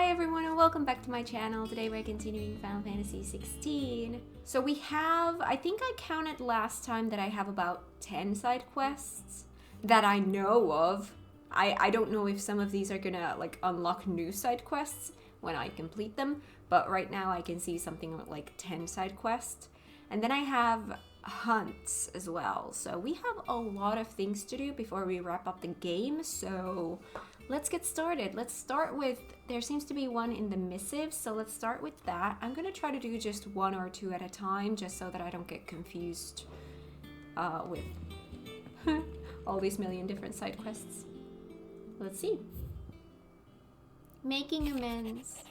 Hi everyone and welcome back to my channel. Today we're continuing Final Fantasy XVI. So we have, I think I counted last time that I have about 10 side quests that I know of. I don't know if some of these are gonna like unlock new side quests when I complete them, but right now I can see something like 10 side quests. And then I have hunts as well. So we have a lot of things to do before we wrap up the game, so let's get started. Let's start with, there seems to be one in the missive, so let's start with that. I'm gonna try to do just one or two at a time, just so that I don't get confused with all these million different side quests. Let's see. Making amends.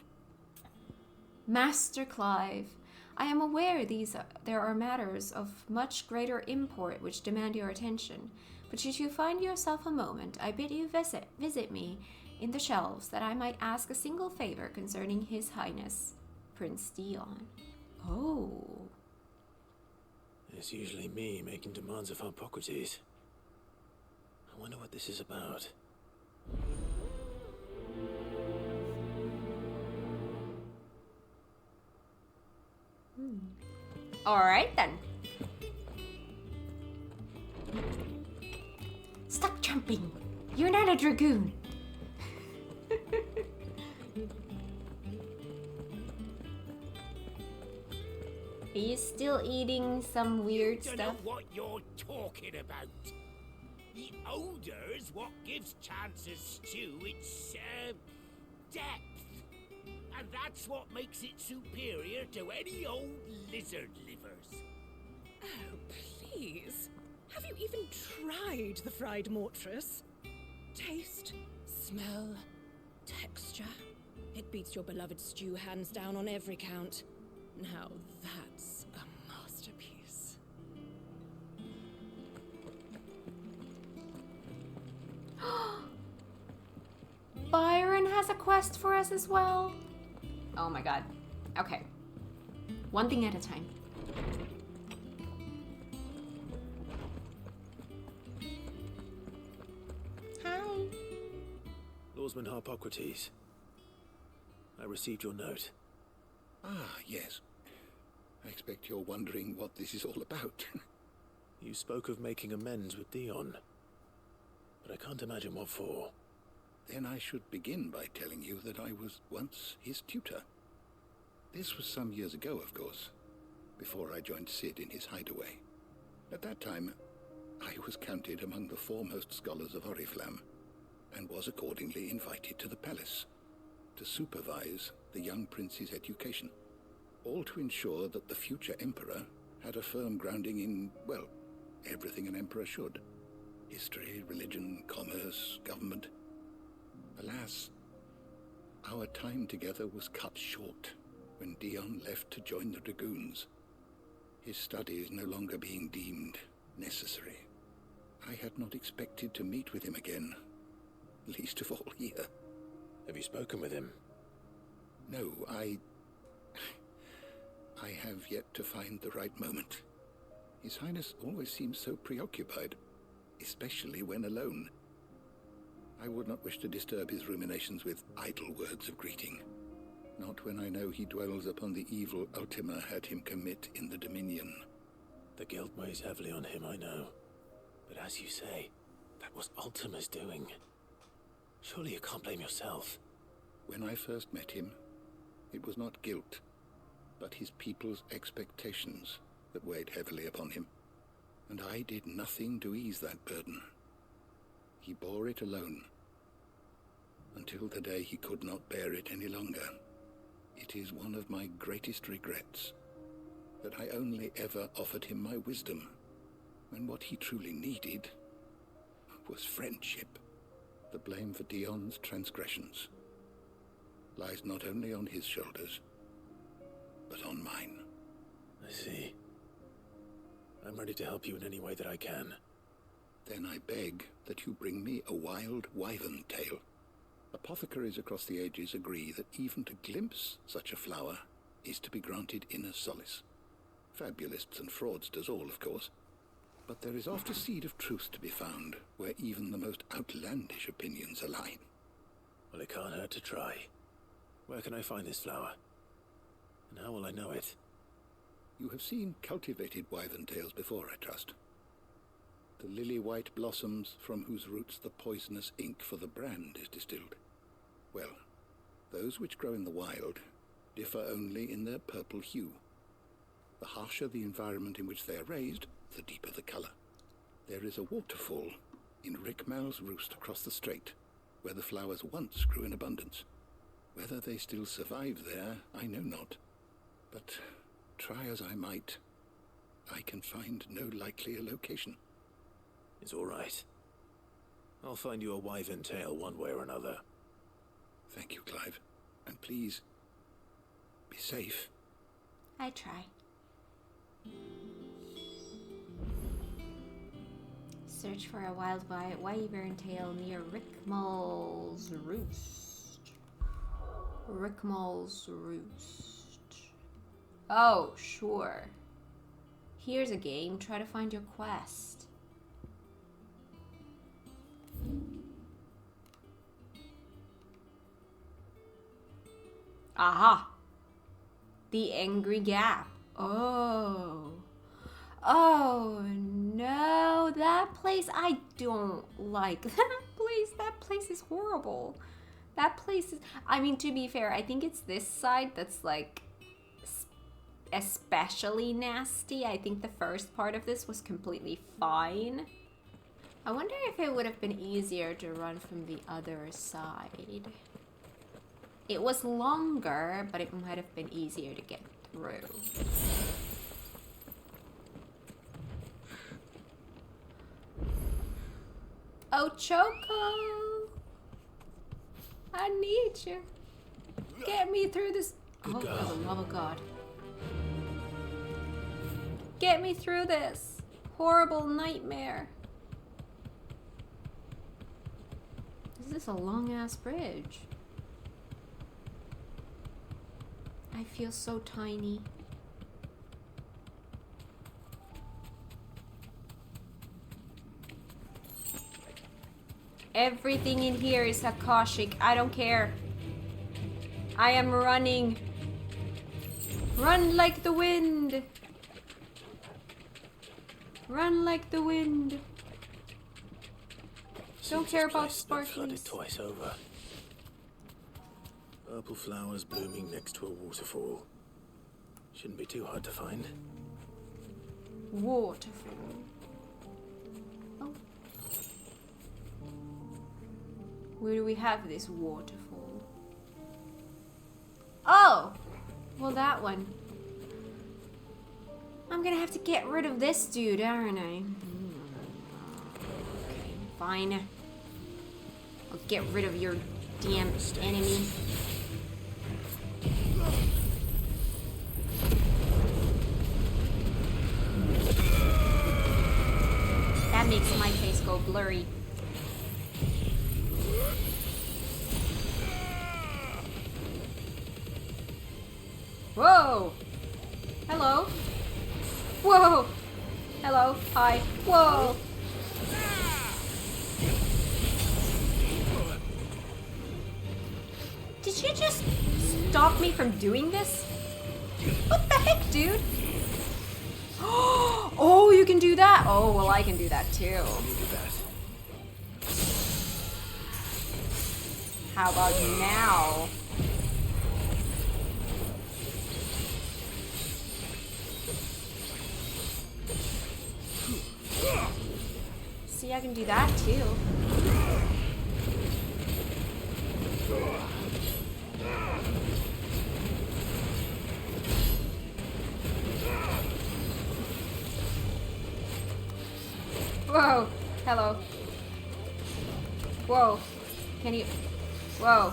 Master Clive, I am aware there are matters of much greater import which demand your attention. But should you find yourself a moment, I bid you visit me in the shelves that I might ask a single favor concerning His Highness, Prince Dion. Oh. It's usually me making demands of Hippocrates. I wonder what this is about. Alright then. Stop jumping! You're not a dragoon! Are you still eating some weird You stuff? don't know what you're talking about. The odor's what gives Chance's stew its depth. And that's what makes it superior to any old lizard livers. Oh, please. Have you even tried the fried mortress? Taste, smell, texture. It beats your beloved stew hands down on every count. Now that's a masterpiece. Byron has a quest for us as well. Oh my god. Okay. One thing at a time. Hi. Lawsman Hippocrates. I received your note. Ah, yes. I expect you're wondering what this is all about. You spoke of making amends with Dion. But I can't imagine what for. Then I should begin by telling you that I was once his tutor. This was some years ago, of course, before I joined Cid in his hideaway. At that time, I was counted among the foremost scholars of Oriflamme, and was accordingly invited to the palace to supervise the young prince's education, all to ensure that the future emperor had a firm grounding in, well, everything an emperor should. History, religion, commerce, government. Alas, our time together was cut short when Dion left to join the Dragoons, his studies no longer being deemed necessary. I had not expected to meet with him again, least of all here. Have you spoken with him? No, I have yet to find the right moment. His Highness always seems so preoccupied, especially when alone. I would not wish to disturb his ruminations with idle words of greeting. Not when I know he dwells upon the evil Ultima had him commit in the Dominion. The guilt weighs heavily on him, I know. But as you say, that was Ultima's doing. Surely you can't blame yourself. When I first met him, it was not guilt, but his people's expectations that weighed heavily upon him. And I did nothing to ease that burden. He bore it alone, until the day he could not bear it any longer. It is one of my greatest regrets that I only ever offered him my wisdom, when what he truly needed was friendship. The blame for Dion's transgressions lies not only on his shoulders, but on mine. I see. I'm ready to help you in any way that I can. Then I beg that you bring me a wild wyvern tail. Apothecaries across the ages agree that even to glimpse such a flower is to be granted inner solace. Fabulists and fraudsters all, of course. But there is oft a seed of truth to be found, where even the most outlandish opinions align. Well, it can't hurt to try. Where can I find this flower? And how will I know it? You have seen cultivated wyvern tails before, I trust. The lily-white blossoms from whose roots the poisonous ink for the brand is distilled. Well, those which grow in the wild differ only in their purple hue. The harsher the environment in which they are raised, the deeper the color. There is a waterfall in Rickmal's roost across the strait, where the flowers once grew in abundance. Whether they still survive there, I know not. But try as I might, I can find no likelier location. It's all right. I'll find you a wyvern tail one way or another. Thank you, Clive. And please, be safe. I try. Search for a wild wyvern tail near Rickmal's roost. Rickmal's roost. Oh, sure. Here's a game. Try to find your quest. Aha! The Angry Gap. Oh. Oh no, that place, I don't like that place. That place is horrible. That place is, I mean, to be fair, I think it's this side that's like especially nasty. I think the first part of this was completely fine. I wonder if it would have been easier to run from the other side. It was longer, but it might have been easier to get through. Oh, Choco! I need you. Get me through this. Oh, for the love of God. Get me through this horrible nightmare. Is this a long-ass bridge? I feel so tiny. Everything in here is Akashic. I don't care. I am running. Run like the wind. Run like the wind. Don't care about sparklings. Flooded twice over. Purple flowers blooming next to a waterfall. Shouldn't be too hard to find. Waterfall. Oh. Where do we have this waterfall? Oh! Well, that one. I'm gonna have to get rid of this dude, aren't I? Okay, fine. I'll get rid of your damn enemy. That makes my face go blurry. Whoa! Hello? Whoa! Hello? Hi. Whoa! Did you just stop me from doing this? What the heck, dude? Oh, you can do that? Oh, well, I can do that too. How about now? See, I can do that too. Whoa! Hello. Whoa. Can you... Whoa.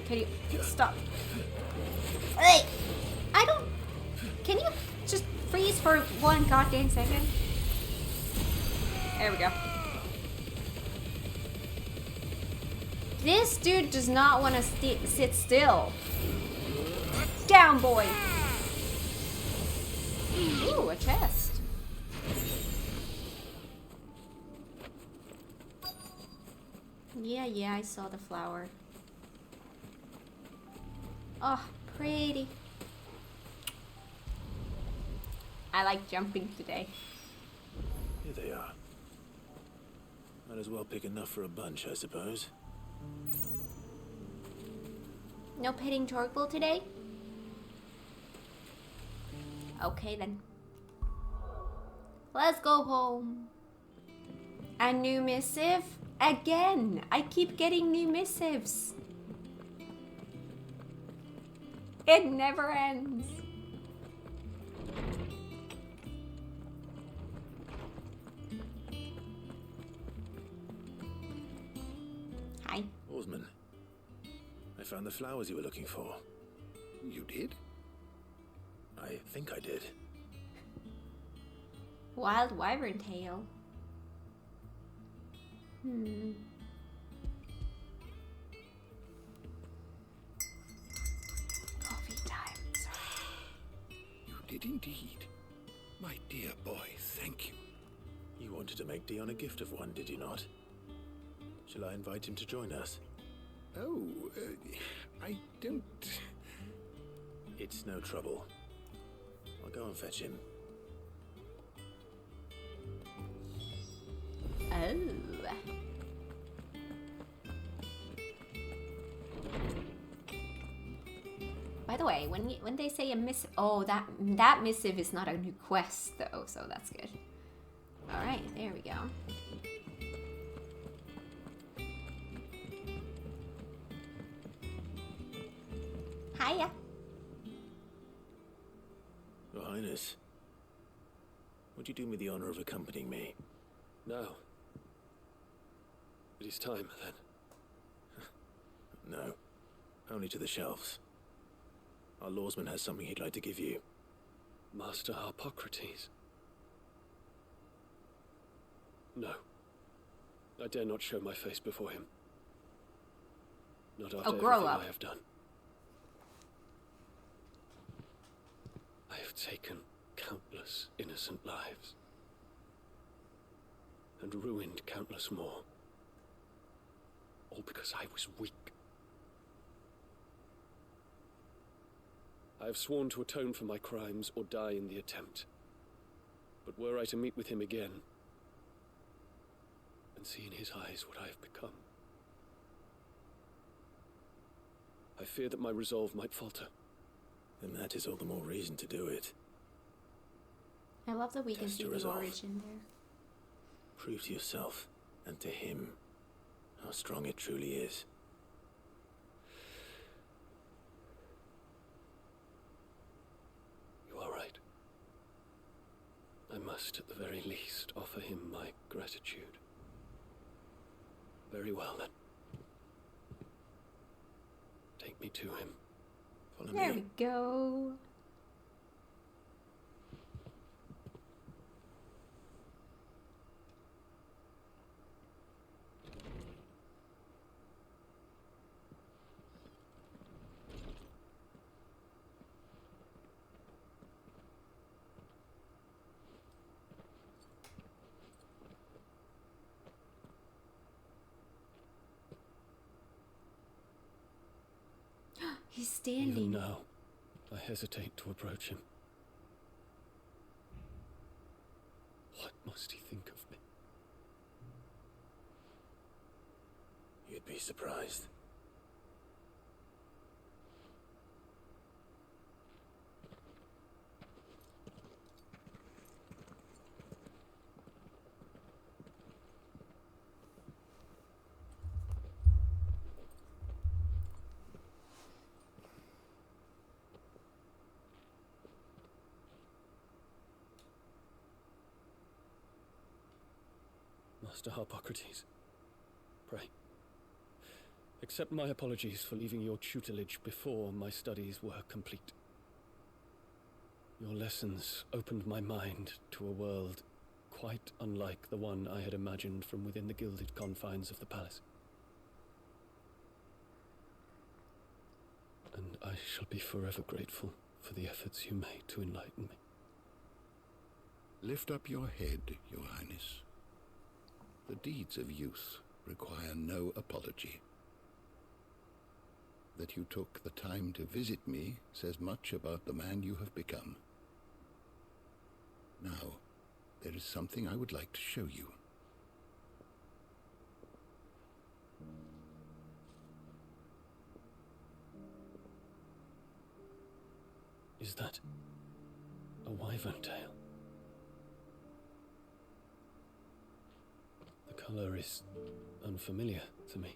Can you... Stop. Hey! I don't... Can you just freeze for one goddamn second? There we go. This dude does not want to sit still. Down, boy! Ooh, a chest. Yeah, I saw the flower. Oh, pretty. I like jumping today. Here they are. Might as well pick enough for a bunch, I suppose. No petting Torgal today? Okay then. Let's go home. A new missive? Again! I keep getting new missives. It never ends. Hi. Oarsman, I found the flowers you were looking for. You did? I think I did. Wild wyvern tail. Coffee time. Sorry. You did indeed. My dear boy, thank you. You wanted to make Dion a gift of one, did you not? Shall I invite him to join us? Oh, I don't... It's no trouble. I'll go and fetch him. Oh. By the way, when they say a missive, oh, that missive is not a new quest though, so that's good. All right, there we go. Hiya. Your Highness, would you do me the honor of accompanying me? No. It is time, then. No, only to the shelves. Our lawsman has something he'd like to give you. Master Harpocrates. No. I dare not show my face before him. Not after grow everything up. I have done. I have taken countless innocent lives. And ruined countless more. All because I was weak. I have sworn to atone for my crimes or die in the attempt. But were I to meet with him again, and see in his eyes what I have become, I fear that my resolve might falter. Then that is all the more reason to do it. I love that we can Test see your the resolve. origin there. Prove to yourself and to him how strong it truly is. You are right. I must, at the very least, offer him my gratitude. Very well, then. Take me to him. Follow There me. we go. He's standing. Even now, I hesitate to approach him. What must he think of me? You'd be surprised. Master Harpocrates, pray, accept my apologies for leaving your tutelage before my studies were complete. Your lessons opened my mind to a world quite unlike the one I had imagined from within the gilded confines of the palace. And I shall be forever grateful for the efforts you made to enlighten me. Lift up your head, Your Highness. The deeds of youth require no apology. that you took the time to visit me says much about the man you have become. Now, there is something I would like to show you. Is that a wyvern tail? The color is unfamiliar to me.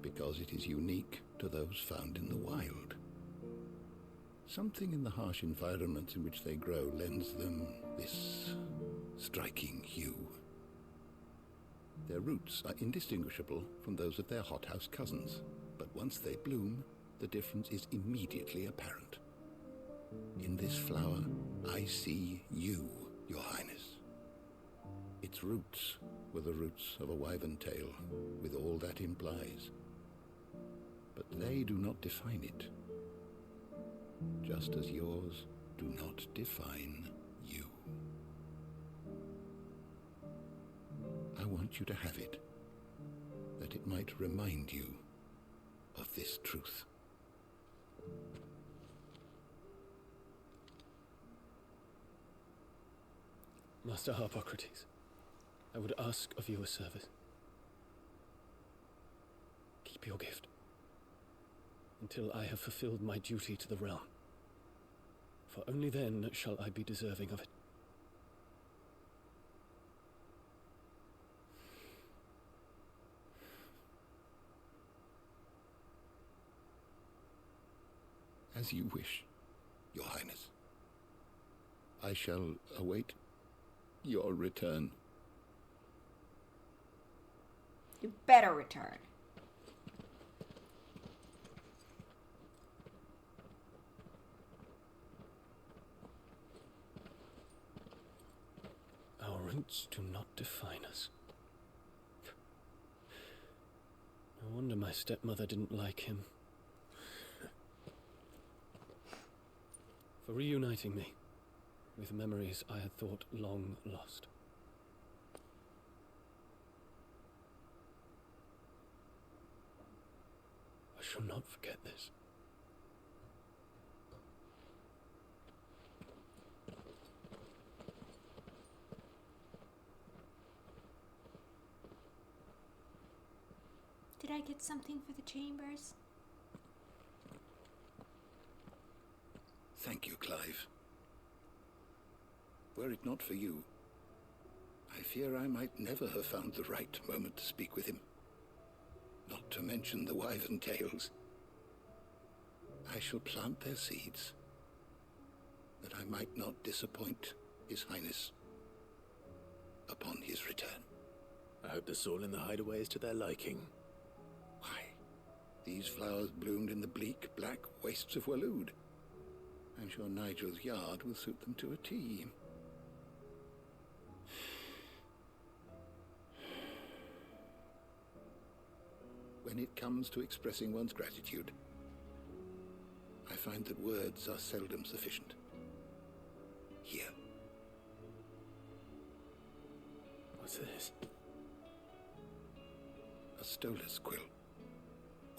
Because it is unique to those found in the wild. Something in the harsh environments in which they grow lends them this striking hue. Their roots are indistinguishable from those of their hothouse cousins, but once they bloom, the difference is immediately apparent. In this flower, I see you, Your Highness. Its roots were the roots of a wyvern tail, with all that implies. But they do not define it, just as yours do not define you. I want you to have it, that it might remind you of this truth. Master Harpocrates, I would ask of you a service. Keep your gift until I have fulfilled my duty to the realm, for only then shall I be deserving of it. As you wish, Your Highness. I shall await your return. You better return. Our roots do not define us. No wonder my stepmother didn't like him. For reuniting me with memories I had thought long lost. I shall not forget this. Did I get something for the chambers? Thank you, Clive. Were it not for you, I fear I might never have found the right moment to speak with him. Not to mention the wyvern tails. I shall plant their seeds, that I might not disappoint His Highness upon his return. I hope the soil in the hideaway is to their liking. Why, these flowers bloomed in the bleak, black wastes of Waloed. I'm sure Nigel's yard will suit them to a T. When it comes to expressing one's gratitude, I find that words are seldom sufficient. Here. What's this? A stolas quill.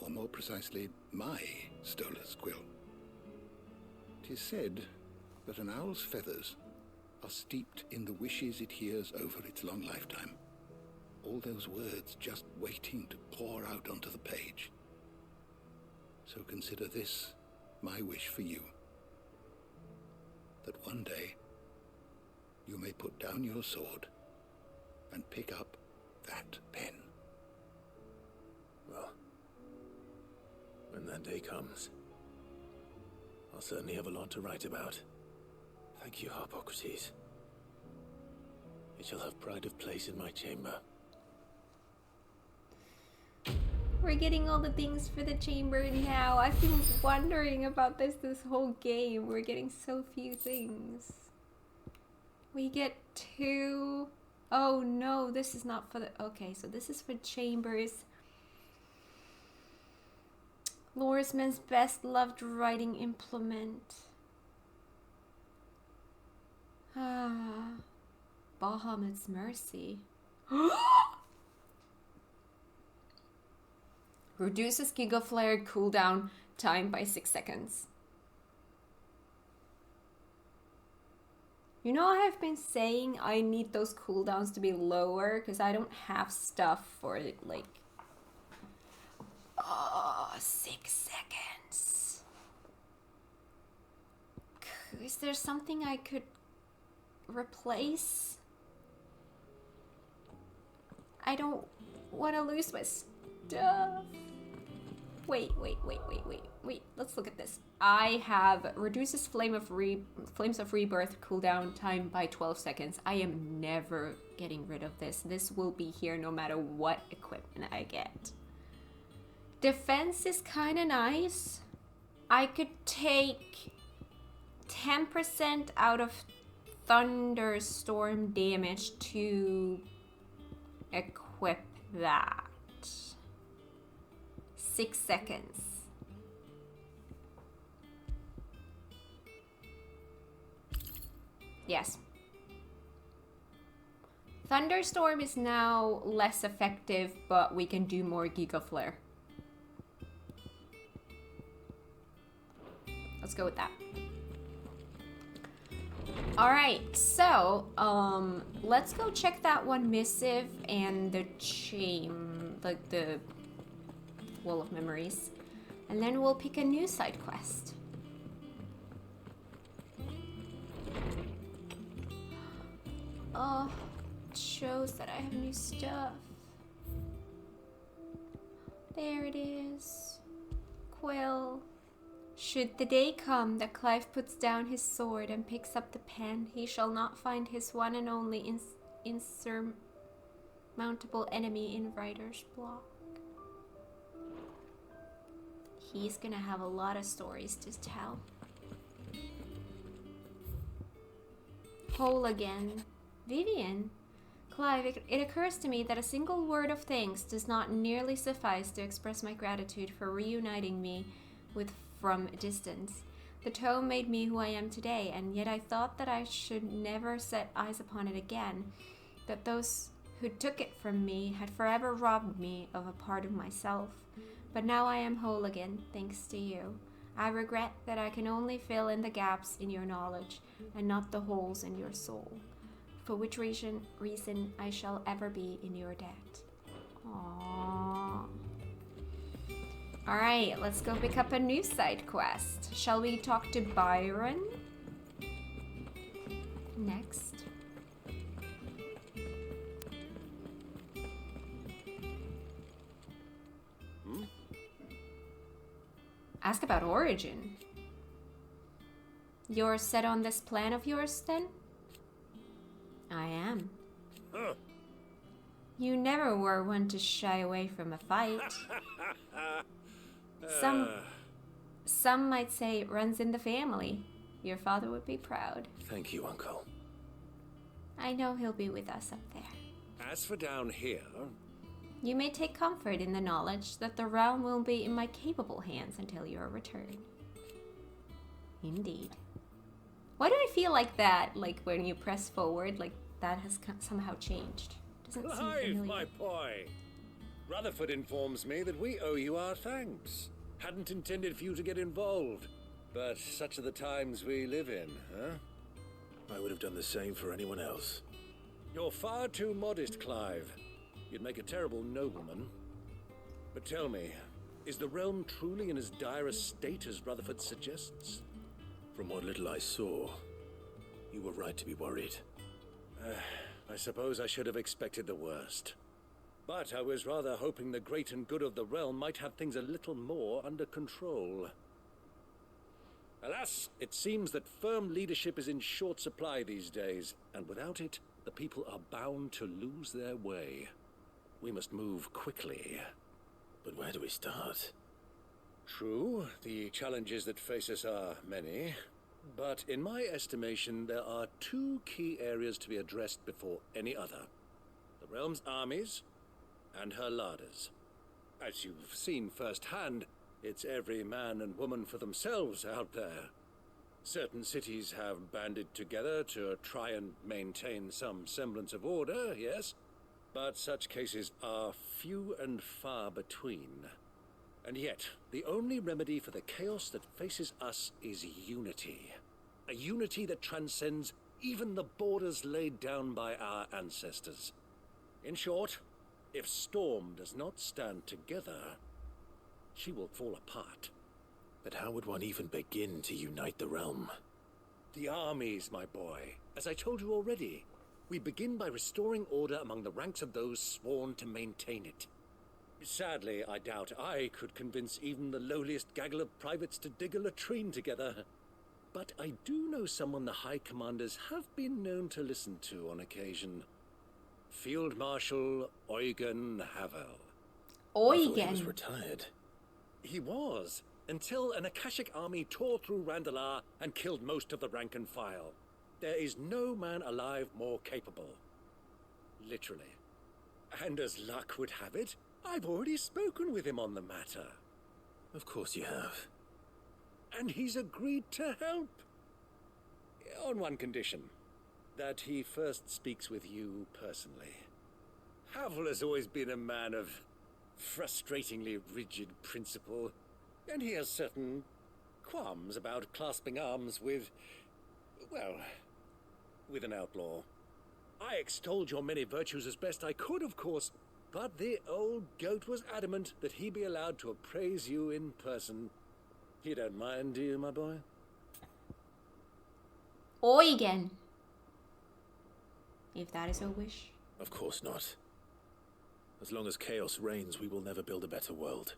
Or more precisely, my stolas quill. 'Tis said that an owl's feathers are steeped in the wishes it hears over its long lifetime. All those words just waiting to pour out onto the page. So consider this my wish for you. That one day you may put down your sword and pick up that pen. Well, when that day comes, I'll certainly have a lot to write about. Thank you, Harpocrates. It shall have pride of place in my chamber. We're getting all the things for the chamber now. I've been wondering about this whole game. We're getting so few things. We get 2. Oh no, this is not for the... Okay, so this is for chambers. Lorisman's best loved writing implement. Bahamut's mercy. Reduces Giga Flare cooldown time by 6 seconds. You know, I have been saying I need those cooldowns to be lower because I don't have stuff for it, like... 6 seconds. Is there something I could replace? I don't want to lose my stuff. Wait. Let's look at this. I have reduces Flames of Rebirth cooldown time by 12 seconds. I am never getting rid of this. This will be here no matter what equipment I get. Defense is kind of nice. I could take 10% out of thunderstorm damage to equip that. 6 seconds. Yes. Thunderstorm is now less effective, but we can do more Giga Flare. Let's go with that. Alright, so, let's go check that one missive and the like the Wall of Memories. And then we'll pick a new side quest. Oh, it shows that I have new stuff. There it is. Quill. Should the day come that Clive puts down his sword and picks up the pen, he shall not find his one and only insurmountable enemy in writer's block. He's gonna have a lot of stories to tell. Whole again. Vivian? Clive, it occurs to me that a single word of thanks does not nearly suffice to express my gratitude for reuniting me with from a distance. The tome made me who I am today, and yet I thought that I should never set eyes upon it again, that those who took it from me had forever robbed me of a part of myself. But now I am whole again, thanks to you. I regret that I can only fill in the gaps in your knowledge, and not the holes in your soul, for which reason I shall ever be in your debt. Aww. Alright, let's go pick up a new side quest. Shall we talk to Byron? Next. Ask about Origin. You're set on this plan of yours, then? I am. Huh. You never were one to shy away from a fight. Some might say it runs in the family. Your father would be proud. Thank you, Uncle. I know he'll be with us up there. As for down here, You may take comfort in the knowledge that the realm will be in my capable hands until your return. Indeed. Why do I feel like that, like when you press forward, like that has somehow changed? Doesn't seem Clive, familiar. my boy. Rutherford informs me that we owe you our thanks. Hadn't intended for you to get involved, but such are the times we live in, huh? I would have done the same for anyone else. You're far too modest, Clive. You'd make a terrible nobleman. But tell me, is the realm truly in as dire a state as Rutherford suggests? From what little I saw, you were right to be worried. I suppose I should have expected the worst. But I was rather hoping the great and good of the realm might have things a little more under control. Alas, it seems that firm leadership is in short supply these days, and without it, the people are bound to lose their way. We must move quickly. But where do we start? True, the challenges that face us are many, but in my estimation, there are two key areas to be addressed before any other. The realm's armies and her larders. As you've seen firsthand, it's every man and woman for themselves out there. Certain cities have banded together to try and maintain some semblance of order, yes, but such cases are few and far between. And yet, the only remedy for the chaos that faces us is unity. A unity that transcends even the borders laid down by our ancestors. In short, if Storm does not stand together, she will fall apart. But how would one even begin to unite the realm? The armies, my boy. As I told you already, we begin by restoring order among the ranks of those sworn to maintain it. Sadly, I doubt I could convince even the lowliest gaggle of privates to dig a latrine together. But I do know someone the High Commanders have been known to listen to on occasion. Field Marshal Eugen Havel. I thought he was Eugen. retired. He was, until an Akashic army tore through Randalar and killed most of the rank and file. There is no man alive more capable. Literally. And as luck would have it, I've already spoken with him on the matter. Of course you have. And he's agreed to help. On one condition. That he first speaks with you personally. Havel has always been a man of frustratingly rigid principle, and he has certain qualms about clasping arms with, well, with an outlaw. I extolled your many virtues as best I could, of course, but the old goat was adamant that he be allowed to appraise you in person. You don't mind, do you, my boy? Eugen. If that is your wish. Of course not. As long as chaos reigns, we will never build a better world.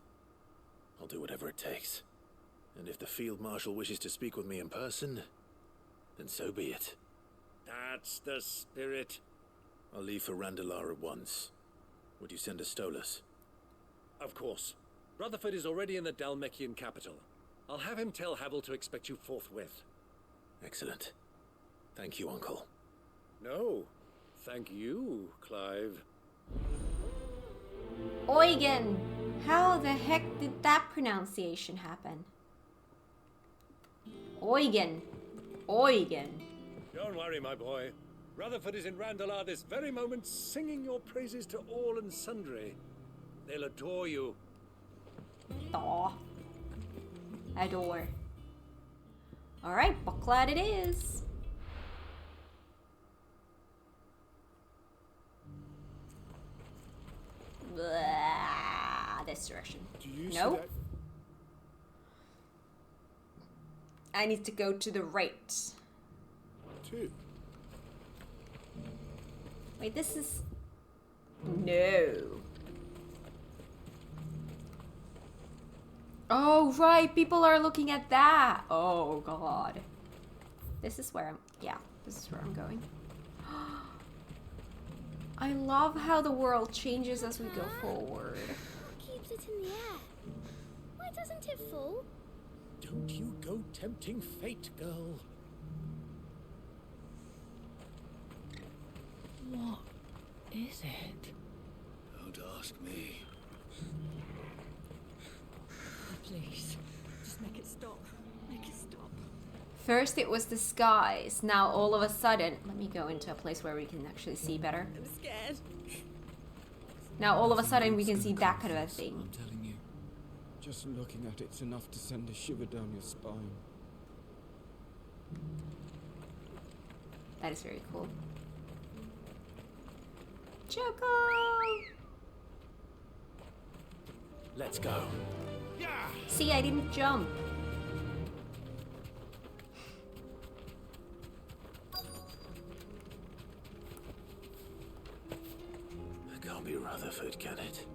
I'll do whatever it takes. And if the Field Marshal wishes to speak with me in person, then so be it. That's the spirit. I'll leave for Randalar at once. Would you send a Stolas? Of course. Rutherford is already in the Dalmekian capital. I'll have him tell Havel to expect you forthwith. Excellent. Thank you, Uncle. No, thank you, Clive. Eugen. How the heck did that pronunciation happen? Eugen. Eugen. Don't worry, my boy. Rutherford is in Randalar this very moment, singing your praises to all and sundry. They'll adore you. Aw. Adore. Alright, Bucklad it is. Blah, this direction. Do you No. see that? I need to go to the right. Too. Wait, this is... No. Oh, right. People are looking at that. Oh, God. This is where I'm... Yeah, this is where I'm going. I love how the world changes as we go forward. Who keeps it in the air? Why doesn't it fall? Don't you go tempting fate, girl. What is it? Don't ask me. Please, just make it stop. Make it stop. First it was the skies. Now all of a sudden... Let me go into a place where we can actually see better. I'm scared. Now all of a sudden we can see that kind of a thing. I'm telling you. Just looking at it's enough to send a shiver down your spine. That is very cool. Choco! Let's go. Yeah. See, I didn't jump. It can't be Rutherford, can it?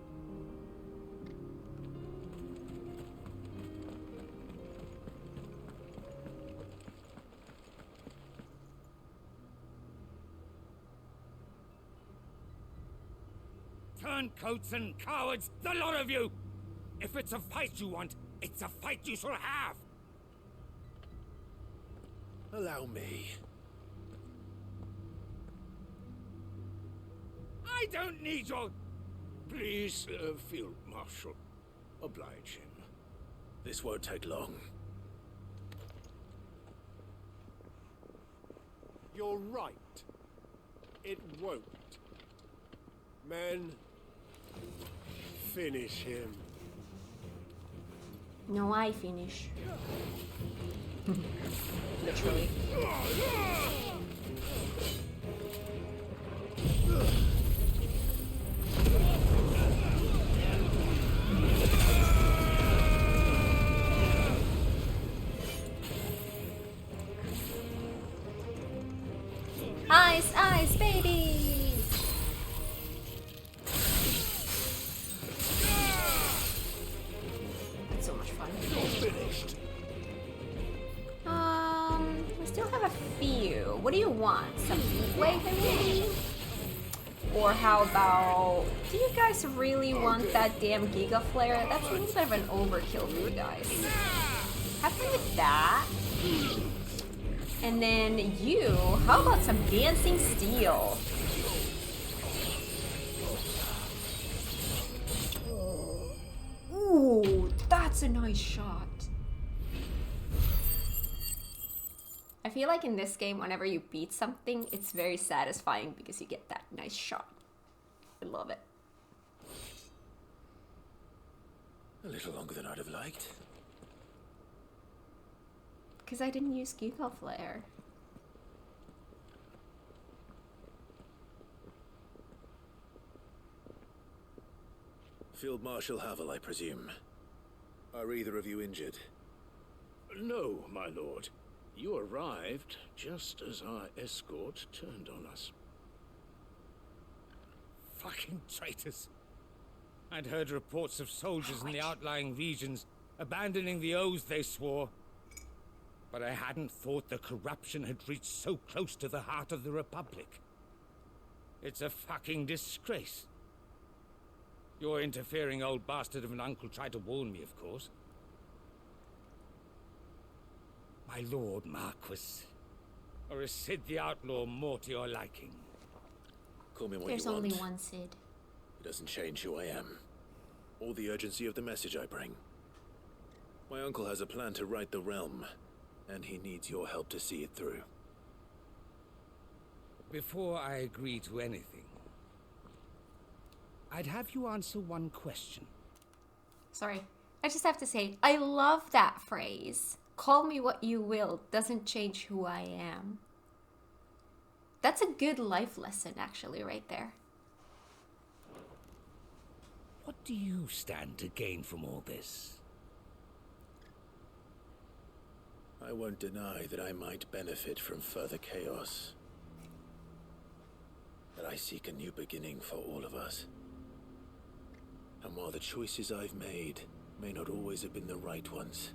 Turncoats and cowards, the lot of you! If it's a fight you want, it's a fight you shall have! Allow me. I don't need your... Please, Field Marshal, oblige him. This won't take long. You're right. It won't. Men, finish him. No, I finish. Literally. Ice, ice, baby! That's so much fun. We still have a few. What do you want? Some heat wave maybe? Or how about... Do you guys really want that damn Giga Flare? That's a little bit of an overkill for you guys. Have fun with that. And then you, how about some dancing steel? Ooh, that's a nice shot. I feel like in this game, whenever you beat something, it's very satisfying because you get that nice shot. I love it. A little longer than I'd have liked. Because I didn't use Giga Flare. Field Marshal Havel, I presume. Are either of you injured? No, my lord. You arrived just as our escort turned on us. Fucking traitors. I'd heard reports of soldiers in the outlying regions abandoning the oaths they swore. But I hadn't thought the corruption had reached so close to the heart of the Republic. It's a fucking disgrace. Your interfering old bastard of an uncle tried to warn me, of course. My lord Marquis, or is Sid the Outlaw more to your liking? Call me what There's you want. only one Sid. It doesn't change who I am, or the urgency of the message I bring. My uncle has a plan to right the realm, and he needs your help to see it through. Before I agree to anything, I'd have you answer one question. Sorry. I just have to say, I love that phrase. Call me what you will, doesn't change who I am. That's a good life lesson, actually, right there. What do you stand to gain from all this? I won't deny that I might benefit from further chaos. But I seek a new beginning for all of us. And while the choices I've made may not always have been the right ones,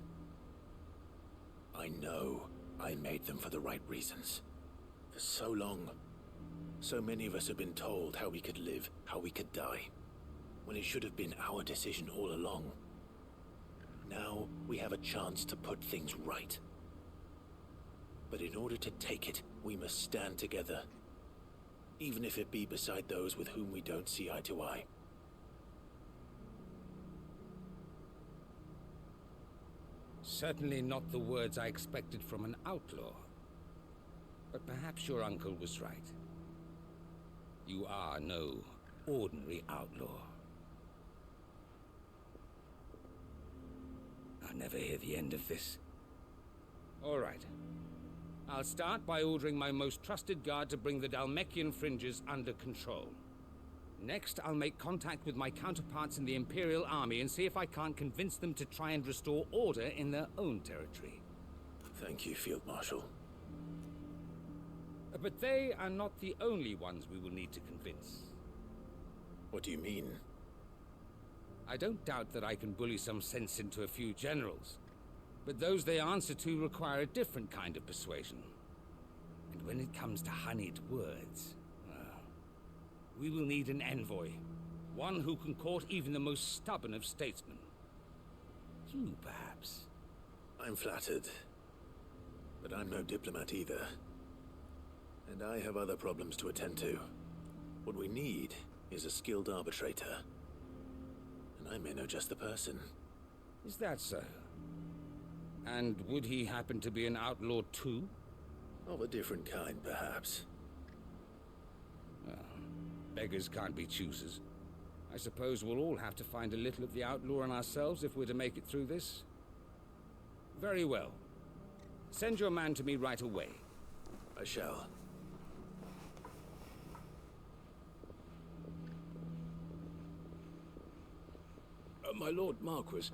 I know I made them for the right reasons. For so long, so many of us have been told how we could live, how we could die, when it should have been our decision all along. Now we have a chance to put things right. But in order to take it, we must stand together, even if it be beside those with whom we don't see eye to eye. Certainly not the words I expected from an outlaw. But perhaps your uncle was right. You are no ordinary outlaw. I'll never hear the end of this. All right. I'll start by ordering my most trusted guard to bring the Dalmekian fringes under control. Next, I'll make contact with my counterparts in the Imperial Army and see if I can't convince them to try and restore order in their own territory. Thank you, Field Marshal. But they are not the only ones we will need to convince. What do you mean? I don't doubt that I can bully some sense into a few generals, but those they answer to require a different kind of persuasion. And when it comes to honeyed words, we will need an envoy. One who can court even the most stubborn of statesmen. You, perhaps. I'm flattered. But I'm no diplomat either. And I have other problems to attend to. What we need is a skilled arbitrator. And I may know just the person. Is that so? And would he happen to be an outlaw too? Of a different kind, perhaps. Beggars can't be choosers. I suppose we'll all have to find a little of the outlaw in ourselves if we're to make it through this. Very well. Send your man to me right away. I shall. My Lord Marquis,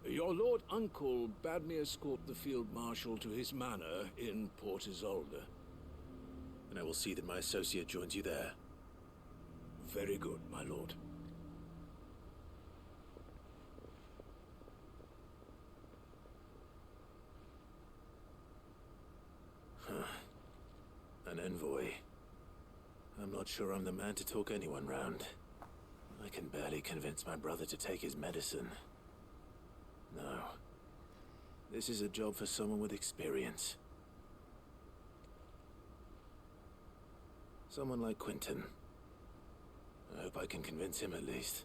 your Lord Uncle bade me escort the Field Marshal to his manor in Port Isolde. And I will see that my associate joins you there. Very good, my lord. An envoy. I'm not sure I'm the man to talk anyone round. I can barely convince my brother to take his medicine. No. This is a job for someone with experience. Someone like Quentin. I hope I can convince him at least.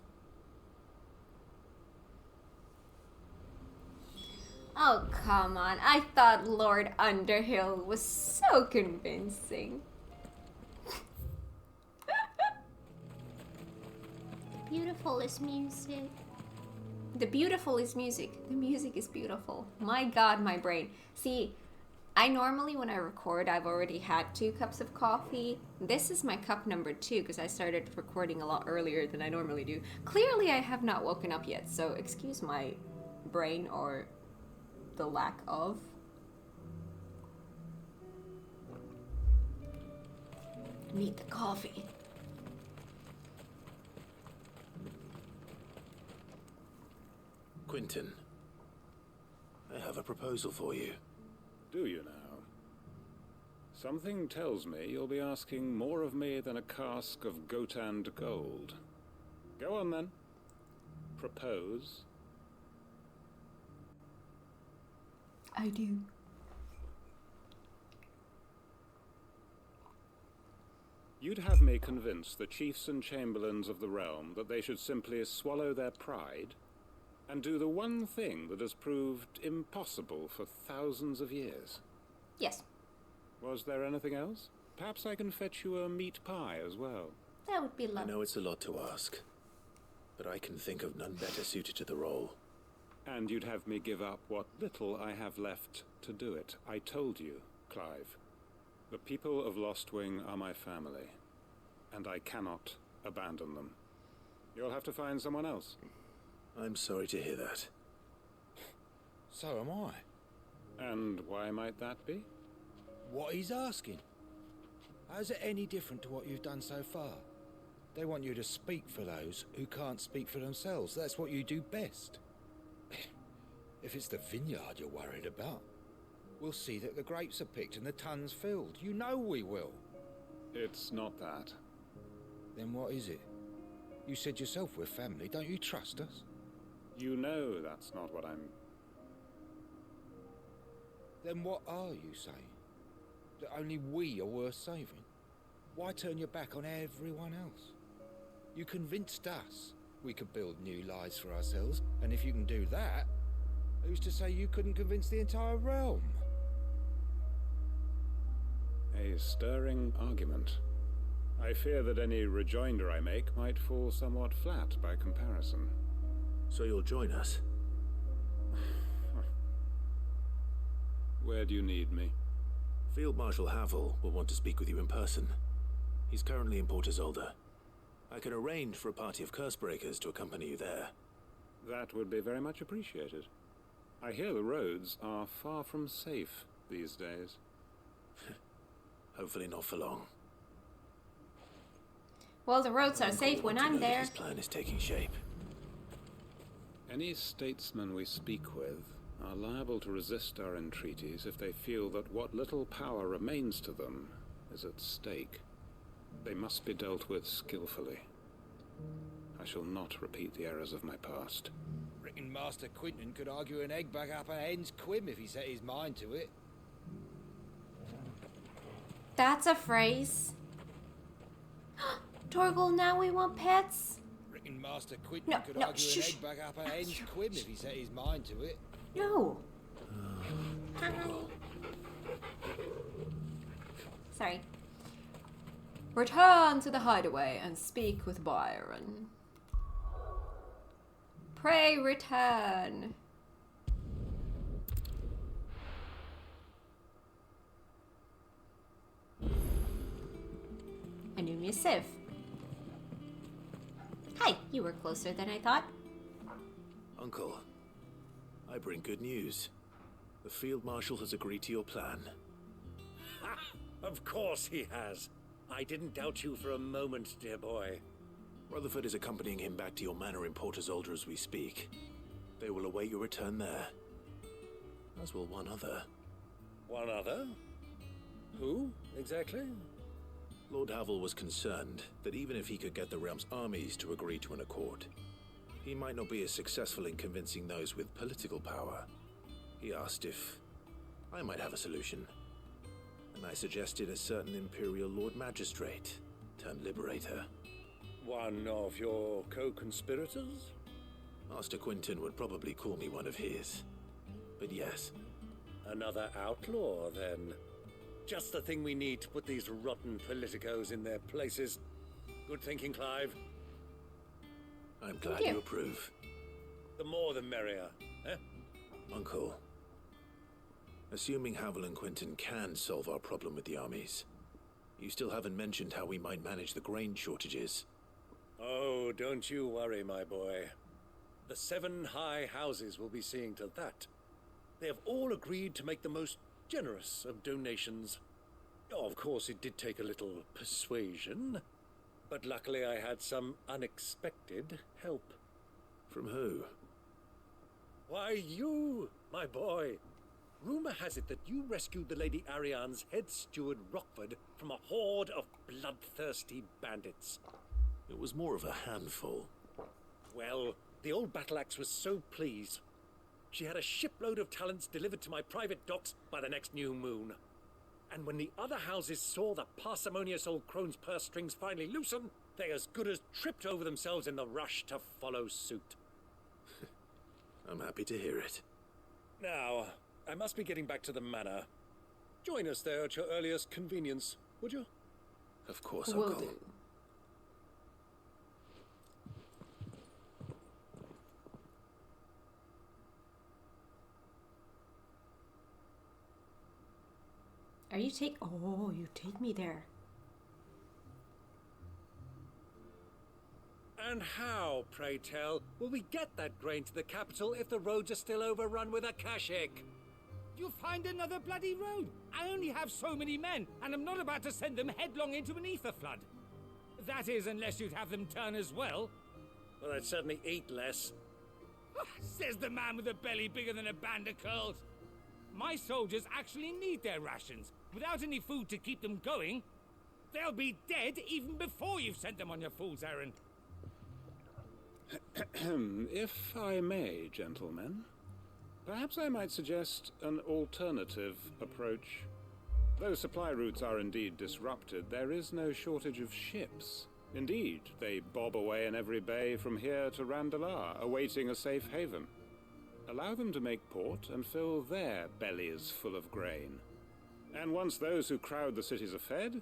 Oh, come on. I thought Lord Underhill was so convincing. Beautiful is music. The beautiful is music. The music is beautiful. My God, my brain. See, I normally, when I record, I've already had 2 cups of coffee. This is my cup number 2 because I started recording a lot earlier than I normally do. Clearly, I have not woken up yet, so excuse my brain or the lack of. Need the coffee. Quentin, I have a proposal for you. Do you now? Something tells me you'll be asking more of me than a cask of Gotand gold. Go on then. Propose. I do. You'd have me convince the chiefs and chamberlains of the realm that they should simply swallow their pride and do the one thing that has proved impossible for thousands of years. Yes. Was there anything else? Perhaps I can fetch you a meat pie as well. That would be I lovely. know it's a lot to ask, but I can think of none better suited to the role. And you'd have me give up what little I have left to do it. I told you, Clive. The people of Lostwing are my family, and I cannot abandon them. You'll have to find someone else. I'm sorry to hear that. So am I. And why might that be? What he's asking. How's it any different to what you've done so far? They want you to speak for those who can't speak for themselves. That's what you do best. If it's the vineyard you're worried about, we'll see that the grapes are picked and the tons filled. You know we will. It's not that. Then what is it? You said yourself we're family. Don't you trust us? You know that's not what I'm... Then what are you saying? That only we are worth saving? Why turn your back on everyone else? You convinced us we could build new lives for ourselves, and if you can do that, who's to say you couldn't convince the entire realm? A stirring argument. I fear that any rejoinder I make might fall somewhat flat by comparison. So you'll join us? Where do you need me? Field Marshal Havel will want to speak with you in person. He's currently in Port Isolde. I can arrange for a party of Cursebreakers to accompany you there. That would be very much appreciated. I hear the roads are far from safe these days. Hopefully not for long. Well, the roads are safe when I'm there. His plan is taking shape. Any statesmen we speak with are liable to resist our entreaties if they feel that what little power remains to them is at stake. They must be dealt with skillfully. I shall not repeat the errors of my past. Reckon Master Quentin could argue an egg back up a hen's quim if he set his mind to it. That's a phrase. Torgal, now we want pets? Reckon Master Quentin No, could no, argue shh, an shh. egg back up a hen's quim if he set his mind to it. No. Sorry. Return to the hideaway and speak with Byron. Pray return. me a sieve. Hi, you were closer than I thought. Uncle, I bring good news. The Field Marshal has agreed to your plan. Ha! Of course he has. I didn't doubt you for a moment, dear boy. Rutherford is accompanying him back to your manor in Port Isolde as we speak. They will await your return there. As will one other. One other? Who, exactly? Lord Havel was concerned that even if he could get the realm's armies to agree to an accord, he might not be as successful in convincing those with political power. He asked if I might have a solution, and I suggested a certain Imperial Lord Magistrate turned Liberator. One of your co-conspirators? Master Quinton would probably call me one of his, but yes. Another outlaw, then. Just the thing we need to put these rotten politicos in their places. Good thinking, Clive. I'm glad you approve. The more the merrier, eh? Uncle, assuming Havel and Quinton can solve our problem with the armies, you still haven't mentioned how we might manage the grain shortages. Oh, don't you worry, my boy. The 7 high houses will be seeing to that. They have all agreed to make the most generous of donations. Oh, of course, it did take a little persuasion, but luckily I had some unexpected help. From who? Why, you, my boy. Rumor has it that you rescued the Lady Ariane's head steward Rockford from a horde of bloodthirsty bandits. It was more of a handful. Well, the old battle axe was so pleased. She had a shipload of talents delivered to my private docks by the next new moon. And when the other houses saw the parsimonious old crone's purse strings finally loosen, they as good as tripped over themselves in the rush to follow suit. I'm happy to hear it. Now, I must be getting back to the manor. Join us there at your earliest convenience, would you? Of course, Will Uncle. do. You take me there. And how, pray tell, will we get that grain to the capital if the roads are still overrun with Akashic? You'll find another bloody road. I only have so many men, and I'm not about to send them headlong into an ether flood. That is, unless you'd have them turn as well. Well, I'd certainly eat less. Says the man with a belly bigger than a band of curls. My soldiers actually need their rations. Without any food to keep them going, they'll be dead even before you've sent them on your fool's errand. If I may, gentlemen, perhaps I might suggest an alternative approach. Though supply routes are indeed disrupted, there is no shortage of ships. Indeed, they bob away in every bay from here to Randalar, awaiting a safe haven. Allow them to make port and fill their bellies full of grain. And once those who crowd the cities are fed,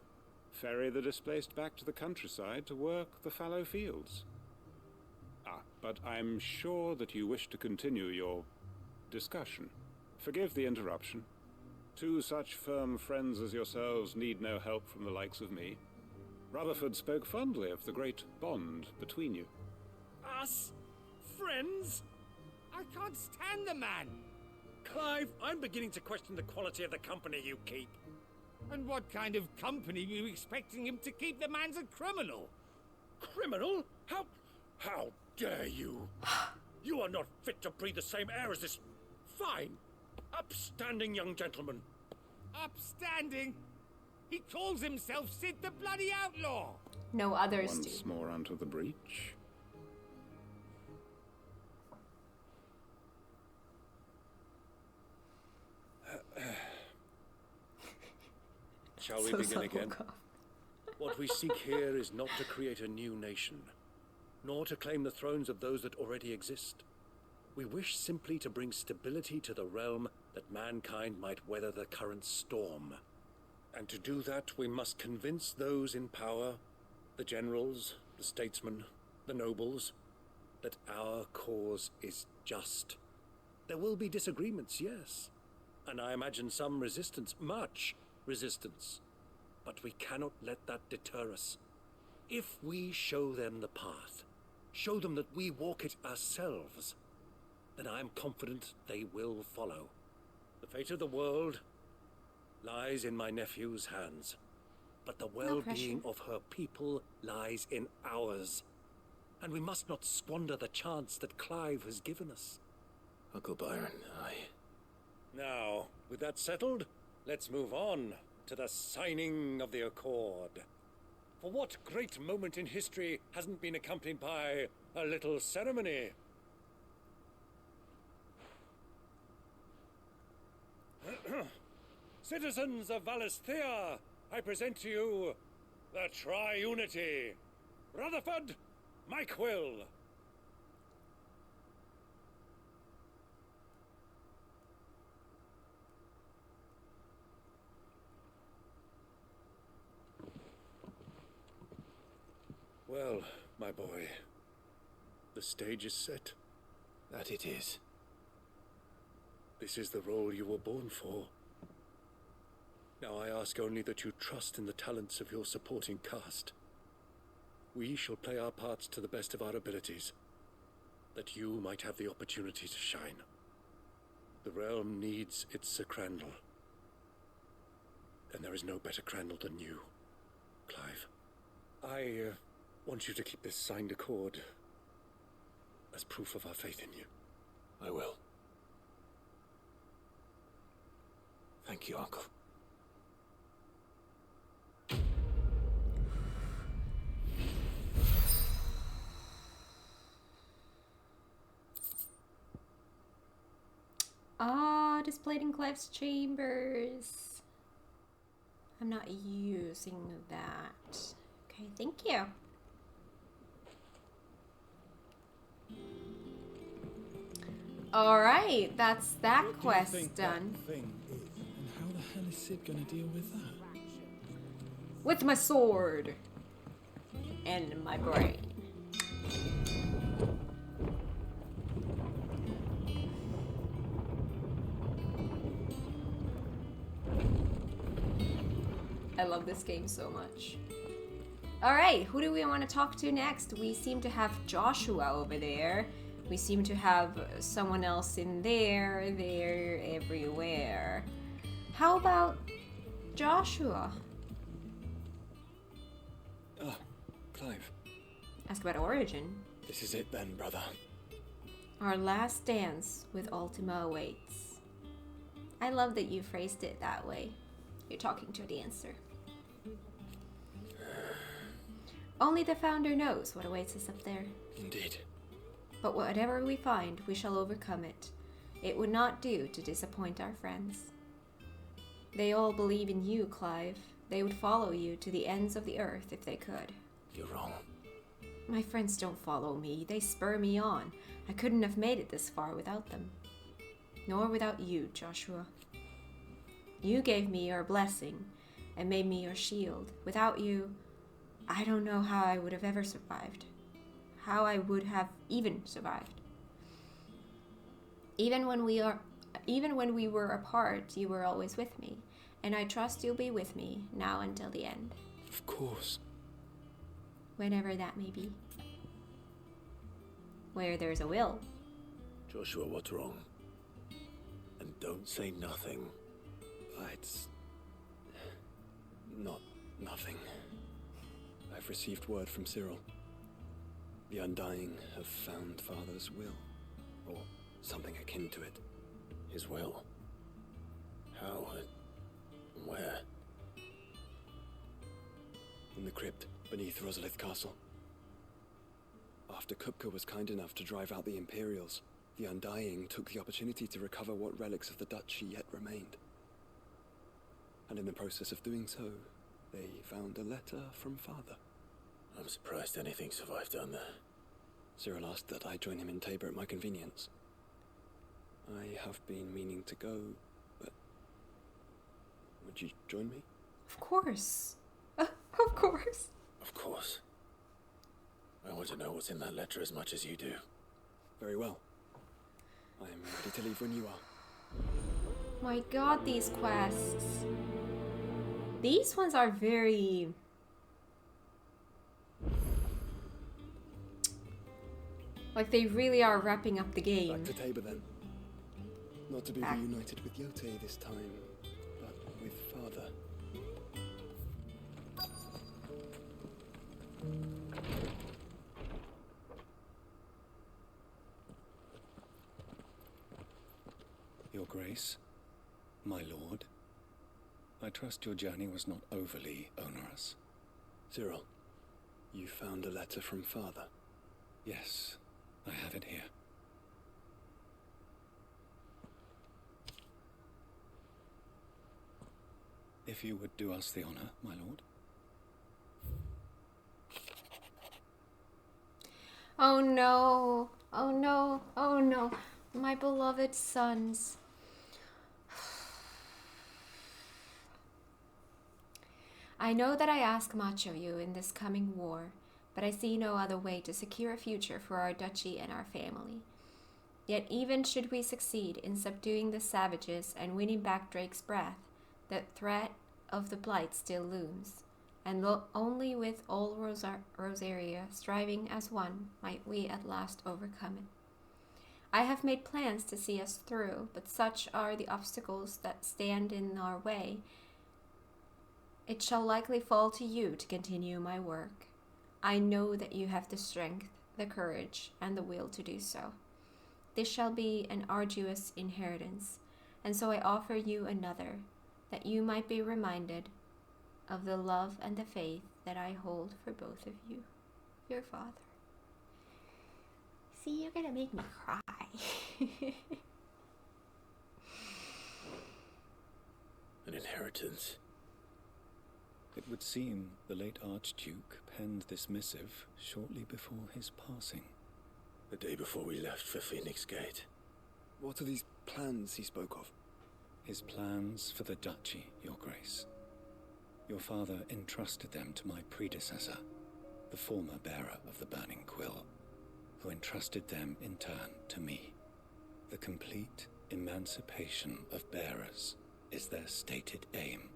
ferry the displaced back to the countryside to work the fallow fields. But I'm sure that you wish to continue your discussion. Forgive the interruption. 2 such firm friends as yourselves need no help from the likes of me. Rutherford spoke fondly of the great bond between you. Us? Friends? I can't stand the man. Clive, I'm beginning to question the quality of the company you keep. And what kind of company were you expecting him to keep? The man's a criminal. Criminal? How dare you? You are not fit to breathe the same air as this fine, upstanding young gentleman. Upstanding? He calls himself Sid the Bloody Outlaw. No others do. Once more onto the breach. Shall we begin again? What we seek here is not to create a new nation, nor to claim the thrones of those that already exist. We wish simply to bring stability to the realm that mankind might weather the current storm. And to do that, we must convince those in power, the generals, the statesmen, the nobles, that our cause is just. There will be disagreements, yes, and I imagine some resistance, much resistance. But we cannot let that deter us. If we show them the path, show them that we walk it ourselves, then I am confident they will follow. The fate of the world lies in my nephew's hands, but the well-being of her people lies in ours. And we must not squander the chance that Clive has given us. Uncle Byron, Now, with that settled, let's move on to the signing of the Accord. For what great moment in history hasn't been accompanied by a little ceremony? Citizens of Valisthea, I present to you the Tri-Unity. Rutherford, Mike Will. Well, my boy, the stage is set. that it is. This is the role you were born for. Now I ask only that you trust in the talents of your supporting cast. We shall play our parts to the best of our abilities, that you might have the opportunity to shine. The realm needs its Sir Crandall, and there is no better Crandall than you, Clive. I want you to keep this signed accord as proof of our faith in you. I will. Thank you, Uncle. Ah, displayed in Clive's chambers. I'm not using that. Okay, thank you. Alright, that's that quest done. That thing is, and how the hell is Sid gonna deal with that? With my sword. And my brain. I love this game so much. Alright, who do we want to talk to next? We seem to have Joshua over there. We seem to have someone else in there. They're everywhere. How about Joshua? Ah, Clive. Ask about Origin. This is it then, brother. Our last dance with Ultima awaits. I love that you phrased it that way. You're talking to a dancer. Only the Founder knows what awaits us up there. Indeed. But whatever we find, we shall overcome it. It would not do to disappoint our friends. They all believe in you, Clive. They would follow you to the ends of the earth if they could. You're wrong. My friends don't follow me. They spur me on. I couldn't have made it this far without them. Nor without you, Joshua. You gave me your blessing and made me your shield. Without you, I don't know how I would have ever survived. How I would have even survived. Even when we were apart, you were always with me, and I trust you'll be with me now until the end. Of course. Whenever that may be. Where there's a will. Joshua, what's wrong? And don't say nothing. It's not nothing. I've received word from Cyril. The Undying have found Father's will, or something akin to it. His will? How? Where? In the crypt beneath Rosalith Castle. After Kupka was kind enough to drive out the Imperials, the Undying took the opportunity to recover what relics of the Duchy yet remained. And in the process of doing so, they found a letter from Father. I'm surprised anything survived down there. Cyril asked that I join him in Tabor at my convenience. I have been meaning to go, but would you join me? Of course. Of course. Of course. I want to know what's in that letter as much as you do. Very well. I am ready to leave when you are. My god, these quests. These ones are very Like, they really are wrapping up the game. Back to Tabor then. Not to be reunited with Yote this time, but with Father. Your Grace, my lord, I trust your journey was not overly onerous. Cyril, you found a letter from Father? Yes, I have it here. If you would do us the honor, my lord. Oh no, oh no, oh no, my beloved sons. I know that I ask much of you in this coming war, but I see no other way to secure a future for our duchy and our family. Yet even should we succeed in subduing the savages and winning back Drake's breath, the threat of the Blight still looms, and only with all Rosaria striving as one might we at last overcome it. I have made plans to see us through, but such are the obstacles that stand in our way. It shall likely fall to you to continue my work. I know that you have the strength, the courage, and the will to do so. This shall be an arduous inheritance, and so I offer you another, that you might be reminded of the love and the faith that I hold for both of you, your father. See, you're gonna make me cry. An inheritance. It would seem the late Archduke penned this missive shortly before his passing. The day before we left for Phoenix Gate. What are these plans he spoke of? His plans for the duchy, your grace. Your father entrusted them to my predecessor, the former bearer of the Burning Quill, who entrusted them in turn to me. The complete emancipation of bearers is their stated aim.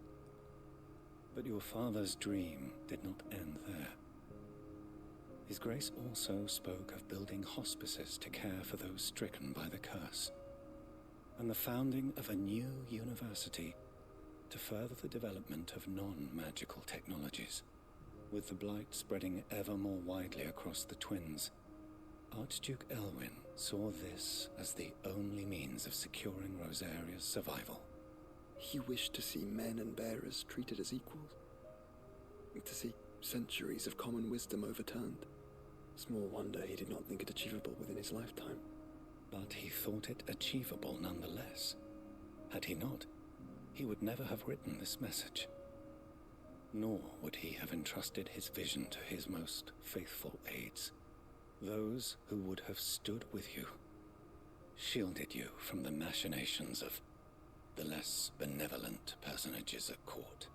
But your father's dream did not end there. His Grace also spoke of building hospices to care for those stricken by the curse, and the founding of a new university to further the development of non-magical technologies. With the Blight spreading ever more widely across the Twins, Archduke Elwyn saw this as the only means of securing Rosaria's survival. He wished to see men and bearers treated as equals. To see centuries of common wisdom overturned. Small wonder he did not think it achievable within his lifetime. But he thought it achievable nonetheless. Had he not, he would never have written this message. Nor would he have entrusted his vision to his most faithful aides, those who would have stood with you, shielded you from the machinations of the less benevolent personages at court.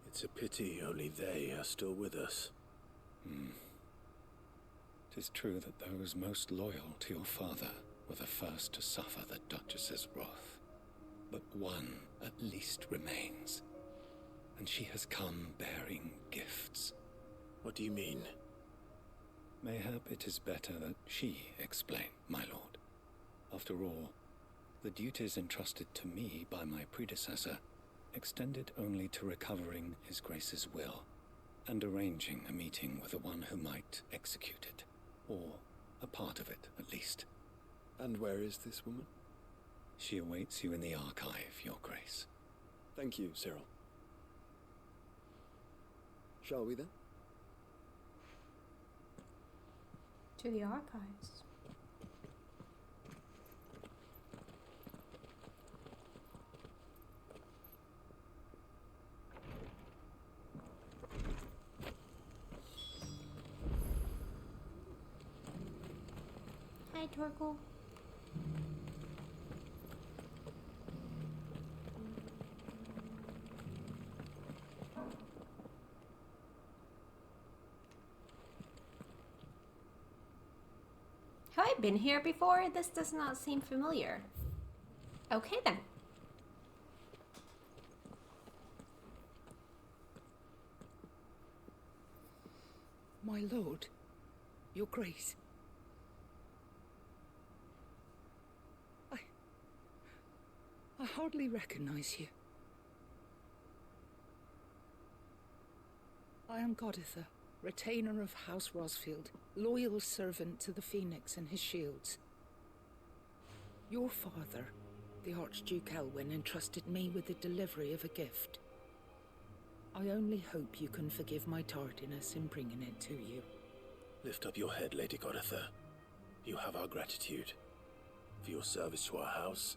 It's a pity only they are still with us. 'Tis true that those most loyal to your father were the first to suffer the Duchess's wrath. But one at least remains, and she has come bearing gifts. What do you mean? Mayhap it is better that she explain, my lord. After all, the duties entrusted to me by my predecessor extended only to recovering His Grace's will, and arranging a meeting with the one who might execute it, or a part of it at least. And where is this woman? She awaits you in the archive, your grace. Thank you, Cyril. Shall we then? To the archives. Hi, Torkel. Have I been here before? This does not seem familiar. Okay then. My lord, your grace. I hardly recognize you. I am Goditha, retainer of House Rosfield, loyal servant to the Phoenix and his shields. Your father, the Archduke Elwyn, entrusted me with the delivery of a gift. I only hope you can forgive my tardiness in bringing it to you. Lift up your head, Lady Goditha. You have our gratitude for your service to our house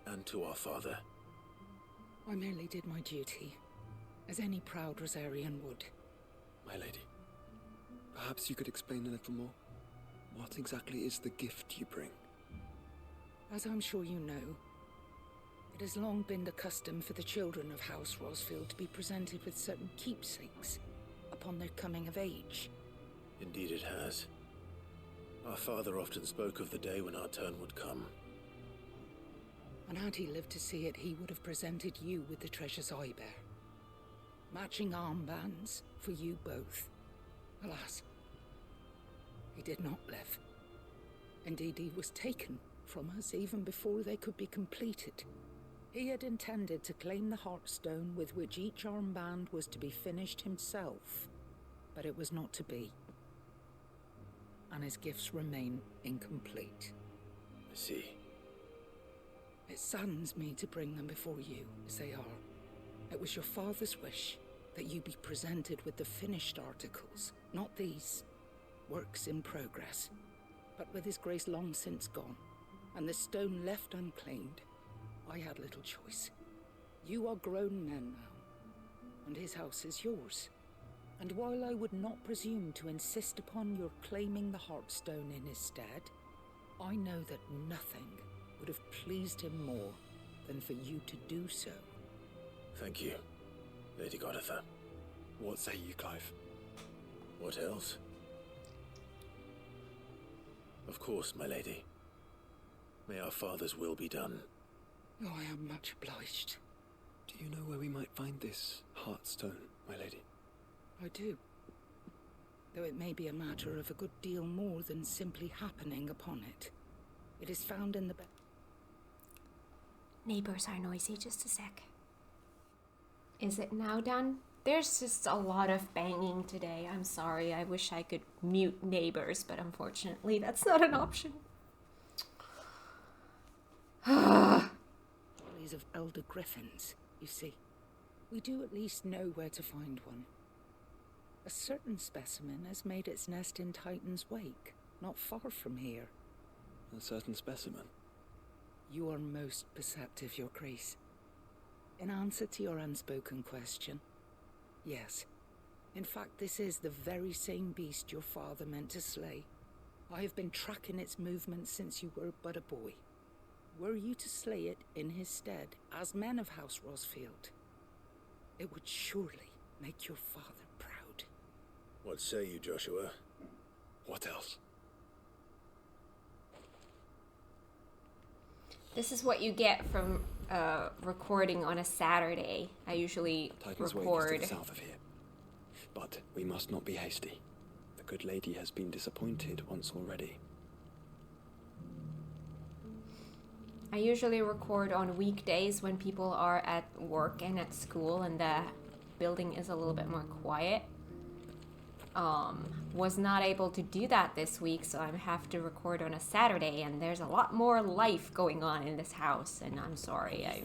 and to our father. I merely did my duty, as any proud Rosarian would. My lady, perhaps you could explain a little more. What exactly is the gift you bring? As I'm sure you know, it has long been the custom for the children of House Rosfield to be presented with certain keepsakes upon their coming of age. Indeed it has. Our father often spoke of the day when our turn would come. And had he lived to see it, he would have presented you with the treasures I bear. Matching armbands for you both. Alas, he did not live. Indeed, he was taken from us even before they could be completed. He had intended to claim the Heartstone with which each armband was to be finished himself, but it was not to be. And his gifts remain incomplete. I see. It saddens me to bring them before you, as they are. It was your father's wish that you be presented with the finished articles, not these works in progress. But with his grace long since gone, and the stone left unclaimed, I had little choice. You are grown men now, and his house is yours. And while I would not presume to insist upon your claiming the Heartstone in his stead, I know that nothing would have pleased him more than for you to do so. Thank you, Lady Goditha. What say you, Clive? What else? Of course, my lady. May our father's will be done. Oh, I am much obliged. Do you know where we might find this Heartstone, my lady? I do. Though it may be a matter of a good deal more than simply happening upon it. It is found in the Neighbors are noisy, just a sec. Is it now done? There's just a lot of banging today. I'm sorry, I wish I could mute neighbors, but unfortunately that's not an option. These of elder griffins, you see. We do at least know where to find one. A certain specimen has made its nest in Titan's Wake, not far from here. A certain specimen? You are most perceptive, Your Grace. In answer to your unspoken question, yes. In fact, this is the very same beast your father meant to slay. I have been tracking its movements since you were but a boy. Were you to slay it in his stead, as men of House Rosfield, it would surely make your father proud. What say you, Joshua? What else? This is what you get from recording on a Saturday. I usually Titan's record. Wake is to the south of here. But we must not be hasty. The good lady has been disappointed once already. I usually record on weekdays when people are at work and at school and the building is a little bit more quiet. Was not able to do that this week, so I have to record on a Saturday, and there's a lot more life going on in this house, and I'm sorry. I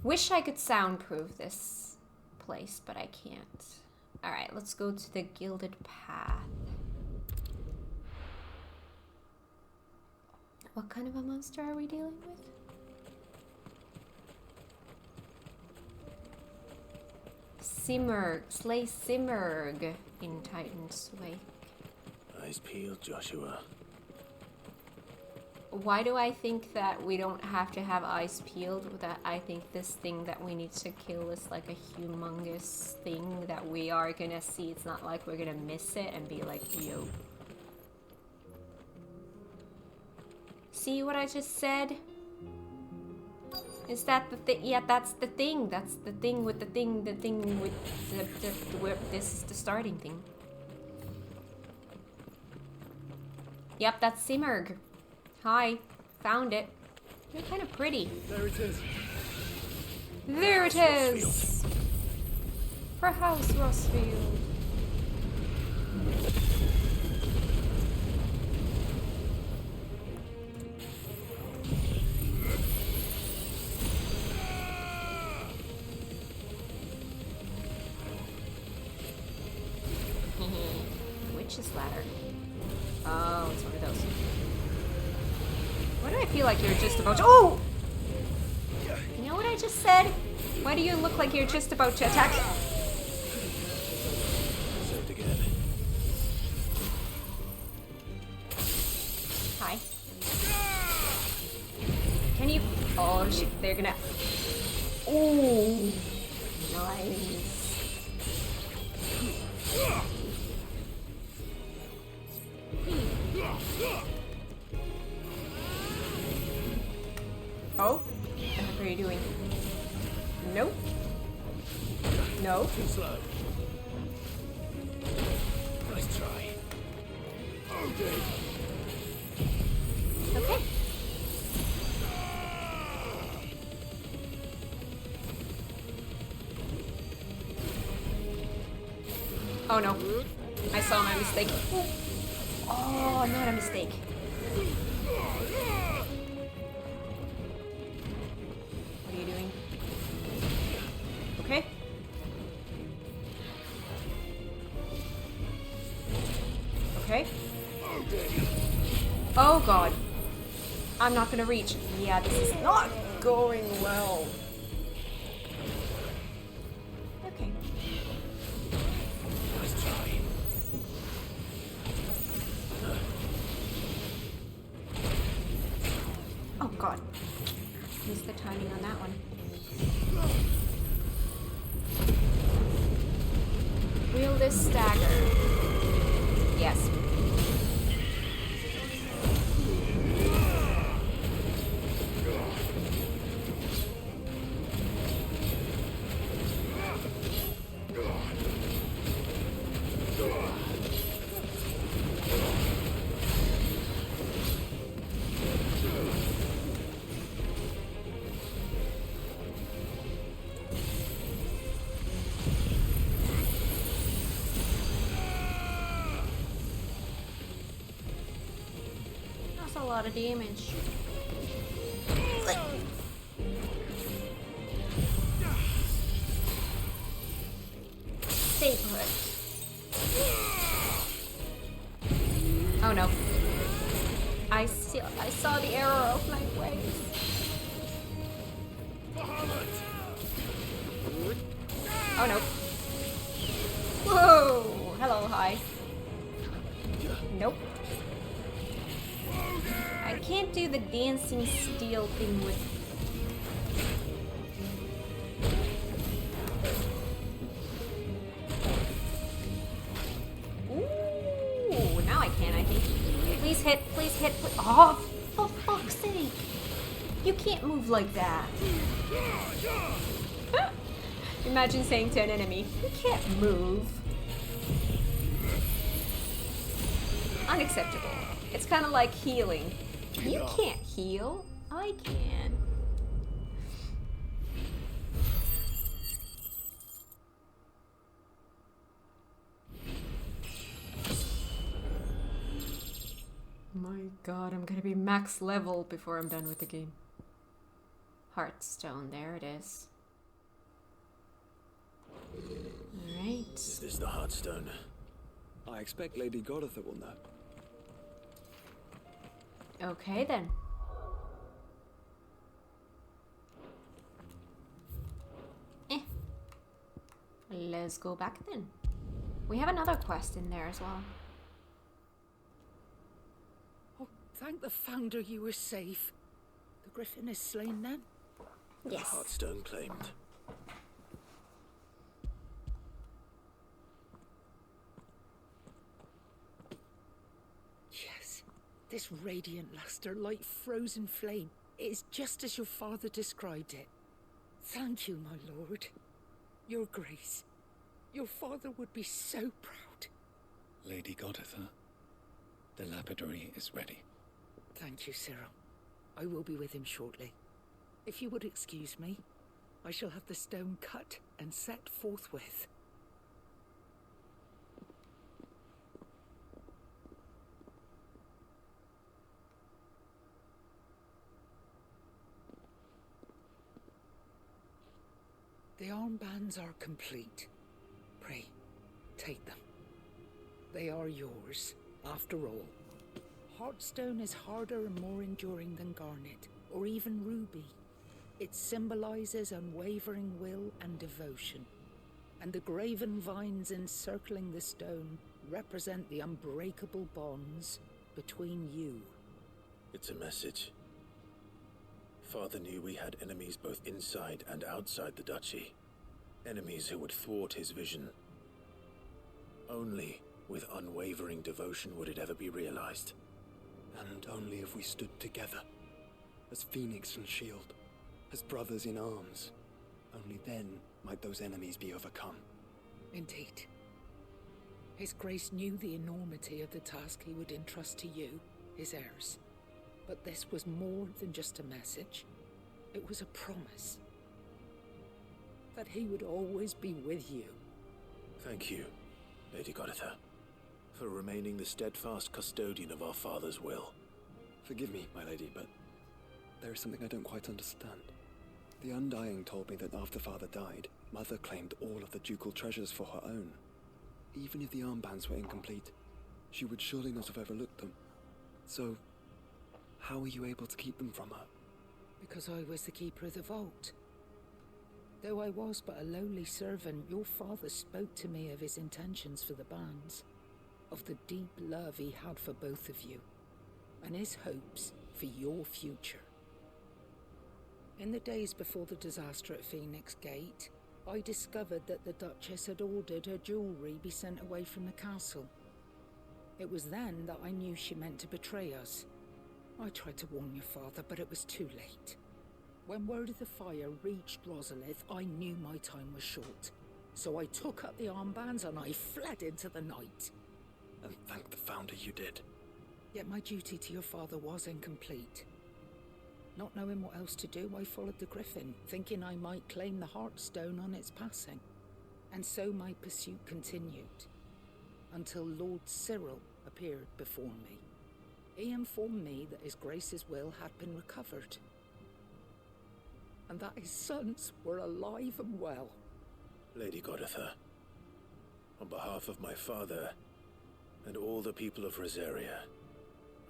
wish I could soundproof this place, but I can't. Alright, let's go to the Gilded Path. What kind of a monster are we dealing with? Simurg, slay Simurg in Titan's Wake. Eyes peeled, Joshua. Why do I think that we don't have to have eyes peeled? That I think this thing that we need to kill is like a humongous thing that we are gonna see. It's not like we're gonna miss it and be like, yo. See what I just said? Is that the thing? Yeah, that's the thing. That's the thing with the thing with where this is the starting thing. Yep, that's Simurg. Hi. Found it. You're kind of pretty. There it is. There it is! For House Rossfield. Witch's ladder. Oh, it's one of those. Why do I feel like you're just about to— oh! You know what I just said? Why do you look like you're just about to attack? Saved again. Hi. Can you— oh shit, they're gonna— ooh. Nice. Oh? What are you doing? Nope. No. Too slow. Nice try. Oh, Dave. Okay. Oh no. I saw my mistake. Oh, not a mistake. What are you doing? Okay. Okay. Oh god. I'm not gonna reach. Yeah, this is not going well. Okay. Nice try. Oh god. Missed the timing on that one. Wield this stagger. Yes. That's a lot of damage. Stay put. Oh no. I saw the error of my ways. Oh no. Whoa! Hello, hi. Nope. I can't do the dancing steel thing with... Ooh, now I can, I think. Please hit, please hit, please... Oh, for fuck's sake! You can't move like that. Imagine saying to an enemy, you can't move. Unacceptable. It's kind of like healing. You can't heal. I can. My god, I'm gonna be max level before I'm done with the game. Heartstone, there it is. Alright. Is this the Heartstone? I expect Lady Godotha will know. Okay then. Let's go back then. We have another quest in there as well. Oh, thank the Founder you were safe. The Griffin is slain then? Yes. Heartstone claimed. Yes. This radiant luster, like frozen flame, is just as your father described it. Thank you, my lord. Your grace. Your father would be so proud. Lady Godotha, the lapidary is ready. Thank you, Cyril. I will be with him shortly. If you would excuse me, I shall have the stone cut and set forthwith. The armbands are complete. Pray, take them. They are yours, after all. Heartstone is harder and more enduring than garnet, or even ruby. It symbolizes unwavering will and devotion, and the graven vines encircling the stone represent the unbreakable bonds between you. It's a message. Father knew we had enemies both inside and outside the duchy. Enemies who would thwart his vision. Only with unwavering devotion would it ever be realized. And only if we stood together, as Phoenix and Shield, as brothers in arms, only then might those enemies be overcome. Indeed. His Grace knew the enormity of the task he would entrust to you, his heirs. But this was more than just a message. It was a promise. That he would always be with you. Thank you, Lady Goditha, for remaining the steadfast custodian of our father's will. Forgive me, my lady, but there is something I don't quite understand. The Undying told me that after Father died, Mother claimed all of the ducal treasures for her own. Even if the armbands were incomplete, she would surely not have overlooked them. So, how were you able to keep them from her? Because I was the keeper of the vault. Though I was but a lowly servant, your father spoke to me of his intentions for the bands, of the deep love he had for both of you, and his hopes for your future. In the days before the disaster at Phoenix Gate, I discovered that the Duchess had ordered her jewelry be sent away from the castle. It was then that I knew she meant to betray us. I tried to warn your father, but it was too late. When word of the fire reached Rosalith, I knew my time was short. So I took up the armbands and I fled into the night. And thank the Founder you did. Yet my duty to your father was incomplete. Not knowing what else to do, I followed the Griffin, thinking I might claim the Heartstone on its passing. And so my pursuit continued, until Lord Cyril appeared before me. He informed me that His Grace's will had been recovered, and that his sons were alive and well. Lady Goditha, on behalf of my father and all the people of Rosaria,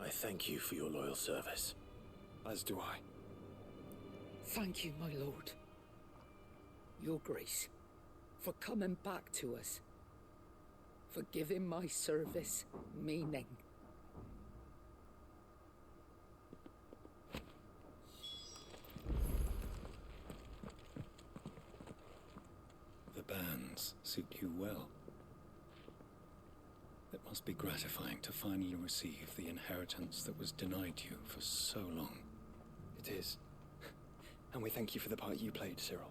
I thank you for your loyal service. As do I. Thank you, my lord. Your Grace, for coming back to us, for giving my service meaning. The bands suit you well. It must be gratifying to finally receive the inheritance that was denied you for so long. It is. And we thank you for the part you played, Cyril.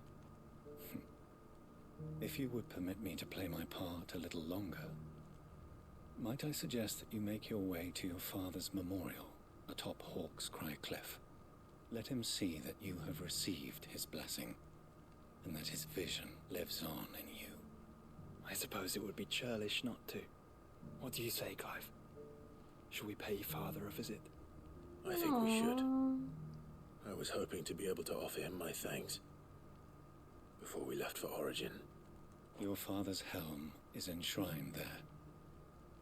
If you would permit me to play my part a little longer, might I suggest that you make your way to your father's memorial atop Hawk's Cry Cliff. Let him see that you have received his blessing, and that his vision lives on in you. I suppose it would be churlish not to. What do you say, Clive? Shall we pay Father a visit? I think we should. I was hoping to be able to offer him my thanks before we left for Origin. Your father's helm is enshrined there.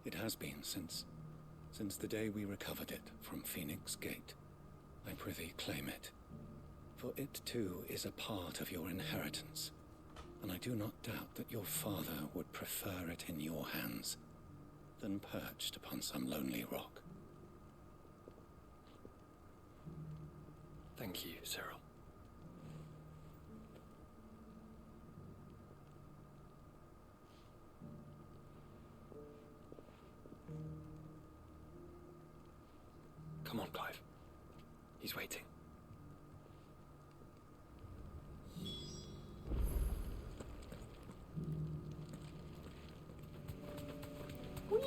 It has been since the day we recovered it from Phoenix Gate. I prithee claim it, for it too is a part of your inheritance, and I do not doubt that your father would prefer it in your hands than perched upon some lonely rock. Thank you, Cyril. Come on, Clive. He's waiting. Whee!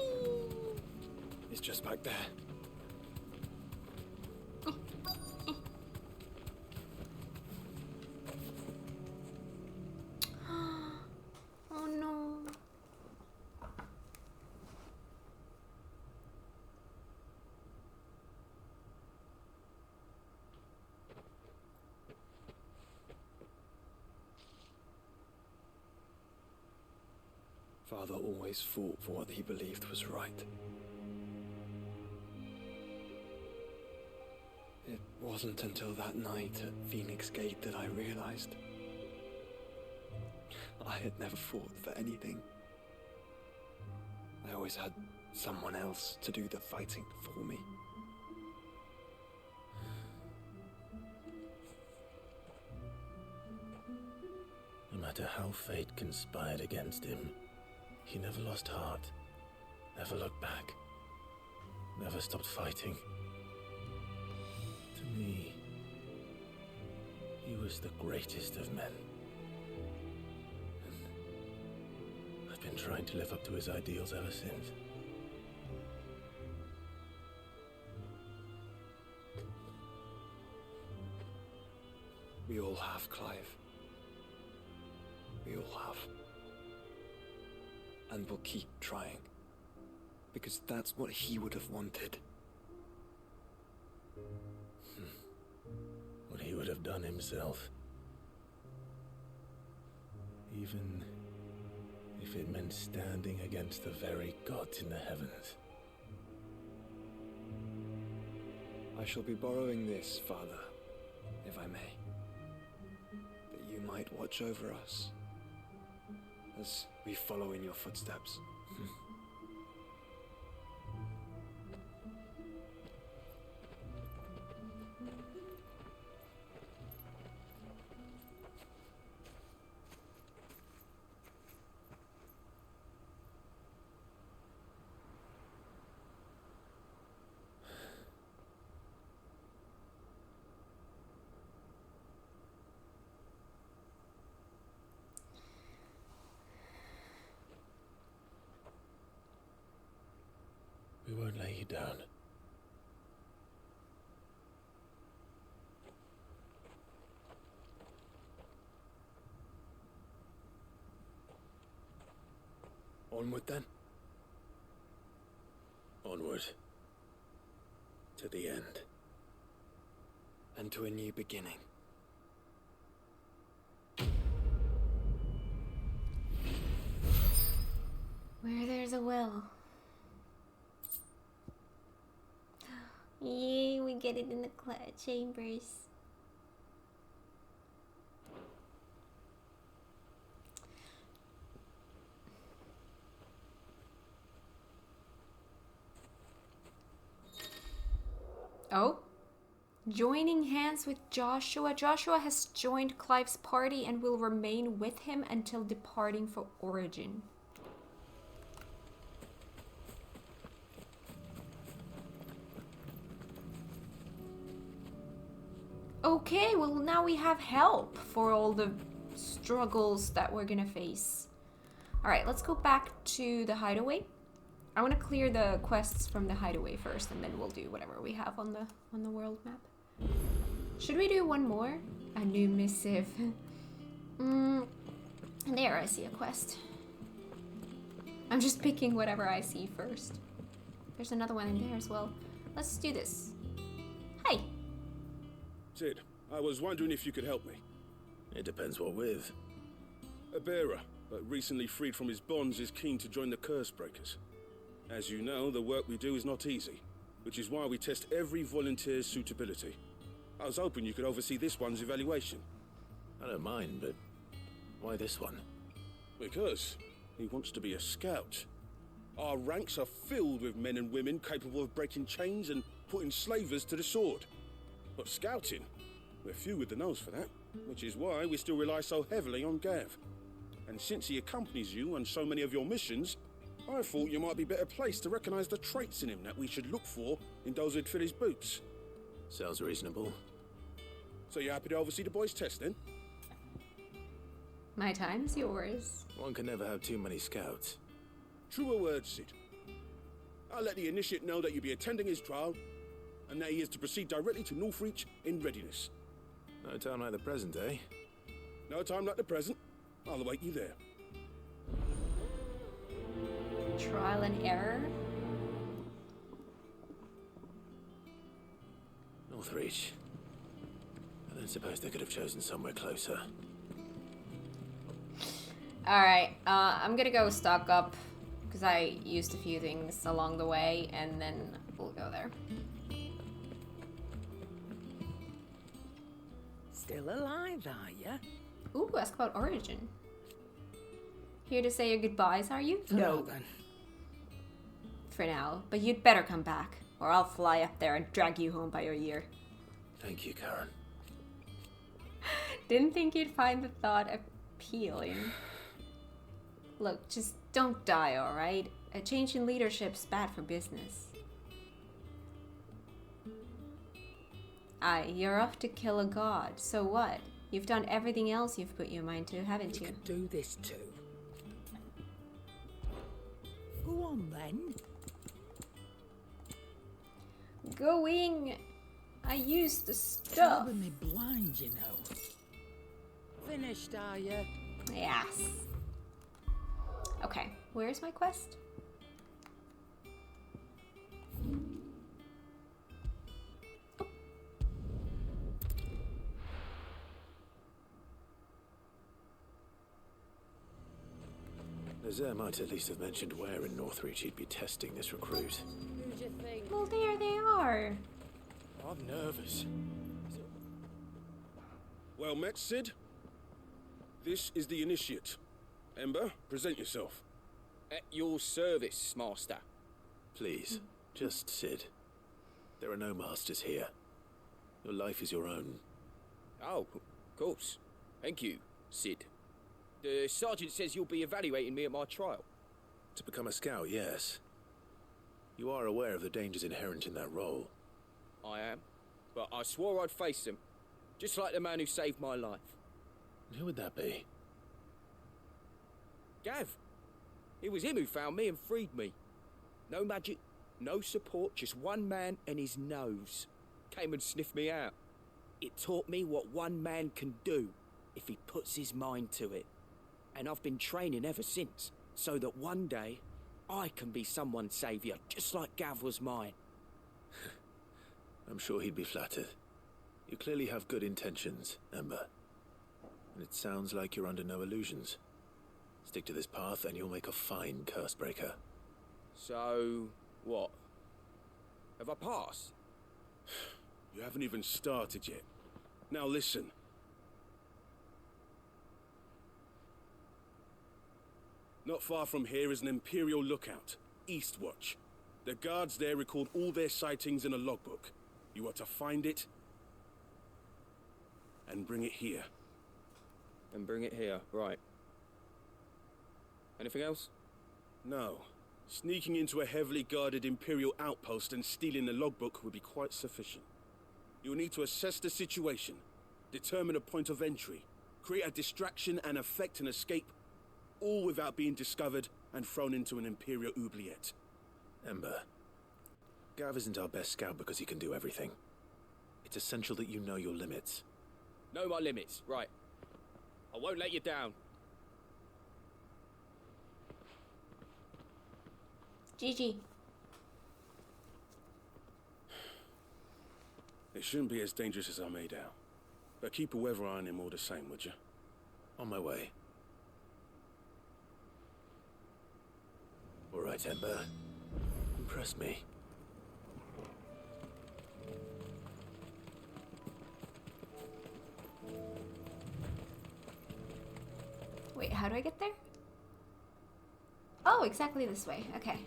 He's just back there. Father always fought for what he believed was right. It wasn't until that night at Phoenix Gate that I realized I had never fought for anything. I always had someone else to do the fighting for me. No matter how fate conspired against him, he never lost heart, never looked back, never stopped fighting. To me, he was the greatest of men. And I've been trying to live up to his ideals ever since. We all have, Clive. We all have. And we'll keep trying. Because that's what he would have wanted. What he would have done himself. Even if it meant standing against the very gods in the heavens. I shall be borrowing this, Father, if I may. That you might watch over us as we follow in your footsteps. We won't lay you down. Onward then. Onward. To the end. And to a new beginning. Where there's a will. Yay, we get it in the chambers. Oh, joining hands with Joshua. Joshua has joined Clive's party and will remain with him until departing for Origin. Okay, well now we have help for all the struggles that we're gonna face. Alright, let's go back to the hideaway. I want to clear the quests from the hideaway first, and then we'll do whatever we have on the world map. Should we do one more? A new missive. There, I see a quest. I'm just picking whatever I see first. There's another one in there as well. Let's do this. Hi. Sid, I was wondering if you could help me. It depends what with. A bearer, but recently freed from his bonds, is keen to join the Curse Breakers. As you know, the work we do is not easy, which is why we test every volunteer's suitability. I was hoping you could oversee this one's evaluation. I don't mind, but why this one? Because he wants to be a scout. Our ranks are filled with men and women capable of breaking chains and putting slavers to the sword. But scouting, we're few with the nose for that, which is why we still rely so heavily on Gav. And since he accompanies you on so many of your missions, I thought you might be better placed to recognize the traits in him that we should look for in those who'd fill his boots. Sounds reasonable. So you're happy to oversee the boys' test, then? My time's yours. One can never have too many scouts. Truer words, Sid. I'll let the initiate know that you'll be attending his trial, and that he is to proceed directly to Northreach in readiness. No time like the present, eh? No time like the present. I'll await you there. Trial and error? Northreach. I don't suppose they could have chosen somewhere closer. Alright, I'm gonna go stock up because I used a few things along the way, and then we'll go there. Still alive, are ya? Ooh, ask about origin. Here to say your goodbyes, are you? No. Then. For now, but you'd better come back, or I'll fly up there and drag you home by your ear. Thank you, Karen. Didn't think you'd find the thought appealing. Look, just don't die, alright? A change in leadership's bad for business. Aye, you're off to kill a god, so what? You've done everything else you've put your mind to, haven't you? You could do this too. Go on then. Going. I used the stuff. Driving me blind, you know. Finished, are you? Yes. Okay, where's my quest? Oh. Nazaire might at least have mentioned where in Northreach he'd be testing this recruit. Who'd you think? Well, there they are. I'm nervous. Well met, Sid. This is the initiate. Ember, present yourself. At your service, Master. Please, just Sid. There are no masters here. Your life is your own. Oh, of course. Thank you, Sid. The sergeant says you'll be evaluating me at my trial. To become a scout, yes. You are aware of the dangers inherent in that role. I am. But I swore I'd face them. Just like the man who saved my life. Who would that be? Gav. It was him who found me and freed me. No magic, no support, just one man and his nose. Came and sniffed me out. It taught me what one man can do if he puts his mind to it. And I've been training ever since, so that one day I can be someone's saviour, just like Gav was mine. I'm sure he'd be flattered. You clearly have good intentions, Ember. And it sounds like you're under no illusions. Stick to this path and you'll make a fine Cursebreaker. So, what? Have I passed? You haven't even started yet. Now listen. Not far from here is an Imperial lookout, Eastwatch. The guards there record all their sightings in a logbook. You are to find it and bring it here. And bring it here, right. Anything else? No. Sneaking into a heavily guarded Imperial outpost and stealing the logbook would be quite sufficient. You will need to assess the situation, determine a point of entry, create a distraction and effect an escape, all without being discovered and thrown into an Imperial oubliette. Ember, Gav isn't our best scout because he can do everything. It's essential that you know your limits. Know my limits, right. I won't let you down. GG. It shouldn't be as dangerous as I made out. But keep a weather eye on him all the same, would you? On my way. All right, Ember. Impress me. Wait, how do I get there? Oh, exactly this way. Okay.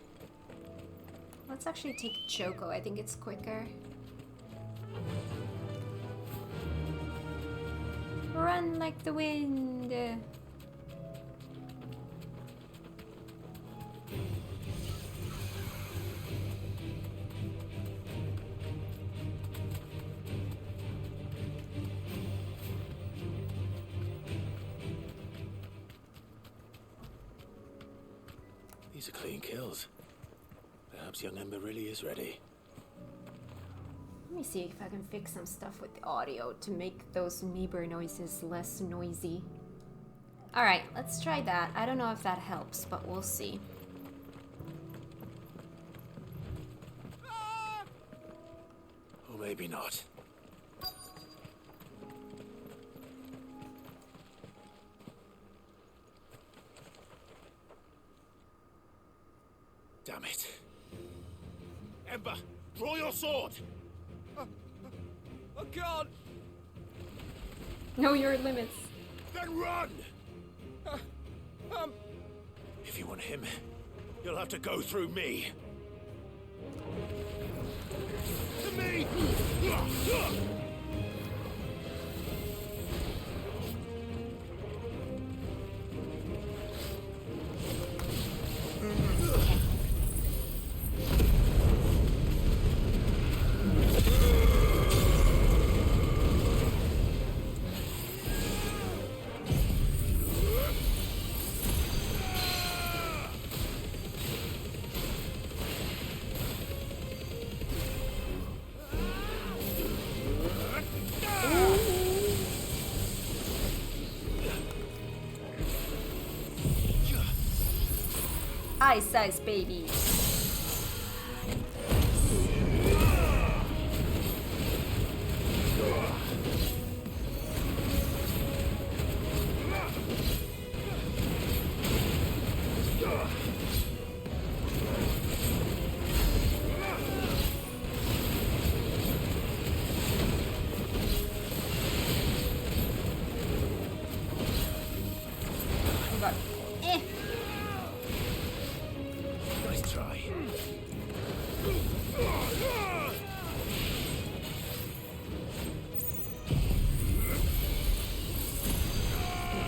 Let's actually take Choco. I think it's quicker. Run like the wind. These are clean kills. Perhaps young Ember really is ready. Let me see if I can fix some stuff with the audio to make those Meeber noises less noisy. Alright, let's try that. I don't know if that helps, but we'll see. Or maybe not. Damn it. Ember, draw your sword! I can't! Know your limits. Then run! If you want him, you'll have to go through me. To me! Ice Ice Baby. Nice try.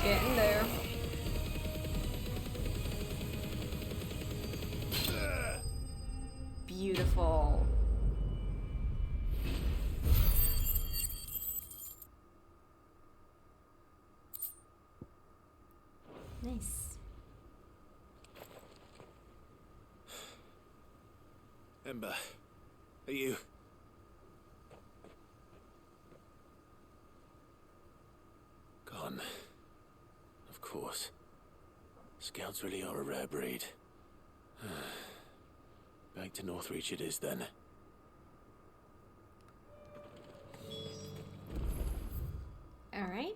Getting there. Beautiful. Nice. Ember, are you... Gone. Of course. Scouts really are a rare breed. Back to Northreach it is then. All right.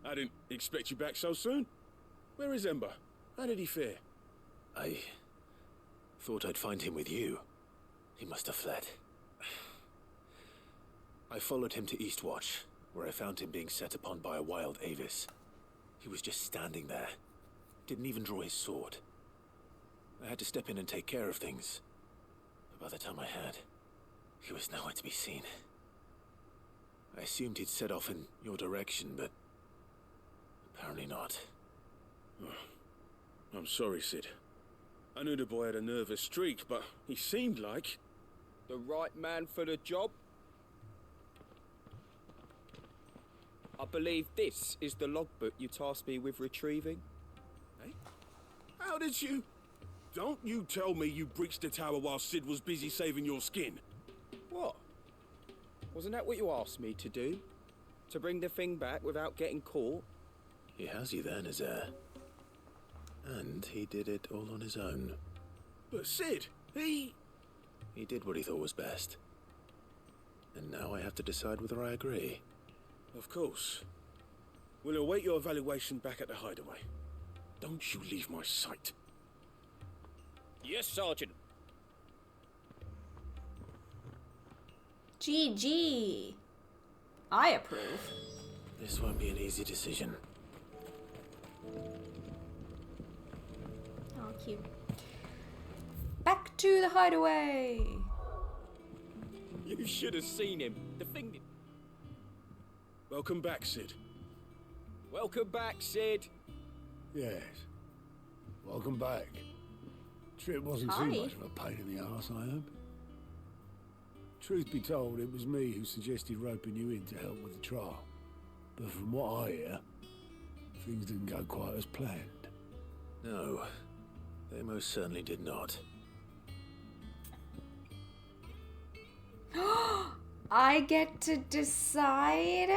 I didn't expect you back so soon. Where is Ember? How did he fare? I thought I'd find him with you. He must have fled. I followed him to Eastwatch, where I found him being set upon by a wild Avis. He was just standing there. Didn't even draw his sword. I had to step in and take care of things. But by the time I had, he was nowhere to be seen. I assumed he'd set off in your direction, but apparently not. I'm sorry, Sid. I knew the boy had a nervous streak, but he seemed like... The right man for the job? I believe this is the logbook you tasked me with retrieving. Eh? How did you... Don't you tell me you breached the tower while Sid was busy saving your skin. What? Wasn't that what you asked me to do? To bring the thing back without getting caught? He has you then, his heir. And he did it all on his own. But Sid, he did what he thought was best. And now I have to decide whether I agree. Of course. We'll await your evaluation back at the hideaway. Don't you leave my sight. Yes, Sergeant. GG. I approve. This won't be an easy decision. Oh, cute. Back to the hideaway. You should have seen him. The thing... Welcome back, Sid. Welcome back, Sid. Yes. Welcome back. Trip wasn't Hi. too much of a pain in the arse, I hope. Truth be told, it was me who suggested roping you in to help with the trial. But from what I hear, things didn't go quite as planned. No, they most certainly did not. I get to decide?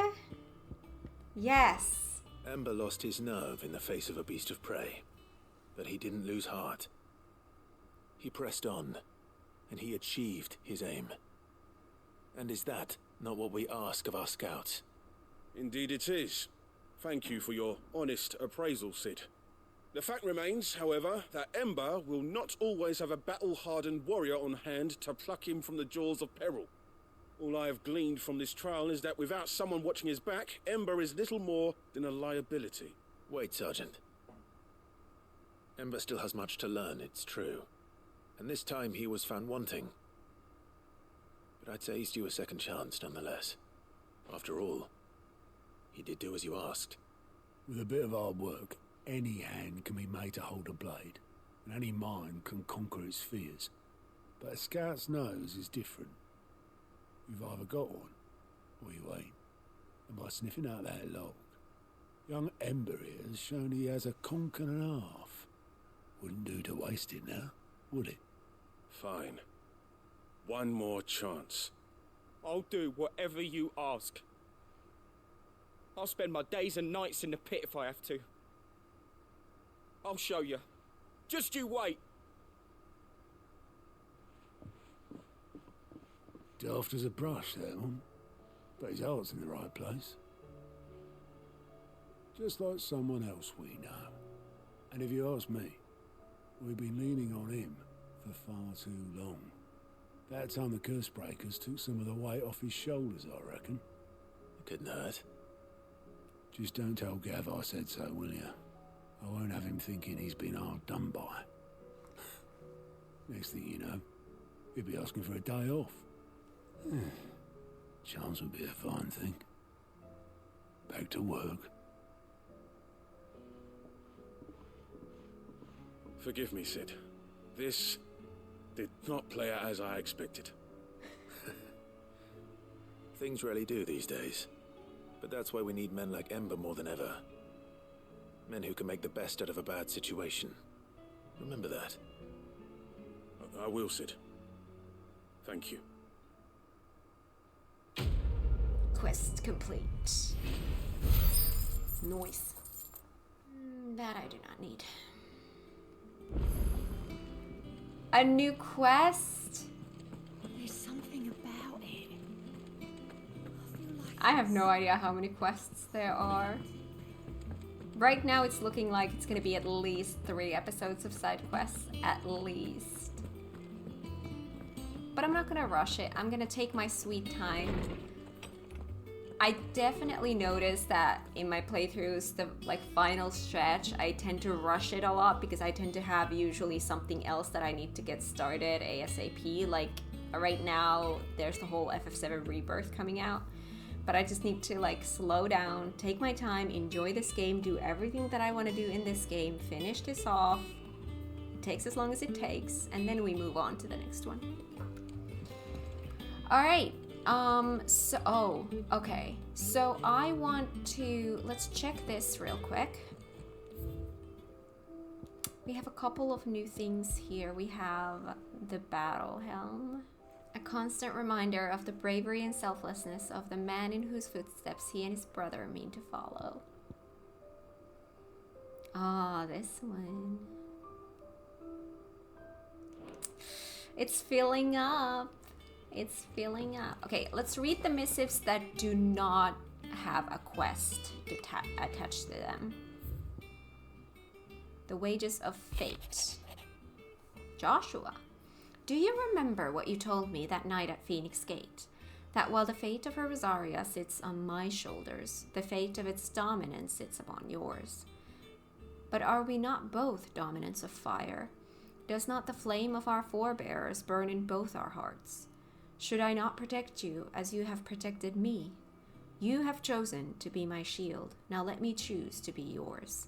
Yes. Ember lost his nerve in the face of a beast of prey. but he didn't lose heart. He pressed on, and he achieved his aim. And is that not what we ask of our scouts? Indeed it is. Thank you for your honest appraisal, Cid. The fact remains, however, that Ember will not always have a battle-hardened warrior on hand to pluck him from the jaws of peril. All I have gleaned from this trial is that without someone watching his back, Ember is little more than a liability. Wait, Sergeant. Ember still has much to learn, it's true. And this time he was found wanting. But I'd say he's due a second chance, nonetheless. After all, he did do as you asked. With a bit of hard work, any hand can be made to hold a blade, and any mind can conquer its fears. But a scout's nose is different. You've either got one, or you ain't. And by sniffing out that log, young Ember here has shown he has a conch and a half. Wouldn't do to waste it now, would it? Fine. One more chance. I'll do whatever you ask. I'll spend my days and nights in the pit if I have to. I'll show you. Just you wait. Daft as a brush, that one. But his heart's in the right place. Just like someone else we know. And if you ask me, we've been leaning on him for far too long. That time the Cursebreakers took some of the weight off his shoulders, I reckon. It couldn't hurt. Just don't tell Gav I said so, will you? I won't have him thinking he's been hard done by. Next thing you know, he'll be asking for a day off. Chance would be a fine thing. Back to work. Forgive me, Cid. This did not play out as I expected. Things really do these days. But that's why we need men like Ember more than ever. Men who can make the best out of a bad situation. Remember that. I will, Cid. Thank you. Quest complete. Noise. That I do not need. A new quest? There's something about it. I have no idea how many quests there are. Right now it's looking like it's gonna be at least 3 episodes of side quests, at least. But I'm not gonna rush it. I'm gonna take my sweet time. I definitely noticed that in my playthroughs, the final stretch, I tend to rush it a lot because I tend to have usually something else that I need to get started ASAP. Like right now, there's the whole FF7 Rebirth coming out. But I just need to slow down, take my time, enjoy this game, do everything that I want to do in this game, finish this off. It takes as long as it takes, and then we move on to the next one. All right. Okay. So I want to, let's check this real quick. We have a couple of new things here. We have the battle helm. A constant reminder of the bravery and selflessness of the man in whose footsteps he and his brother mean to follow. Ah, this one. It's filling up. It's filling up. Okay, let's read the missives that do not have a quest attached to them. The Wages of Fate. Joshua, do you remember what you told me that night at Phoenix Gate? That while the fate of her Rosaria sits on my shoulders, the fate of its dominance sits upon yours. But are we not both dominants of fire? Does not the flame of our forebears burn in both our hearts? Should I not protect you as you have protected me? You have chosen to be my shield. Now let me choose to be yours.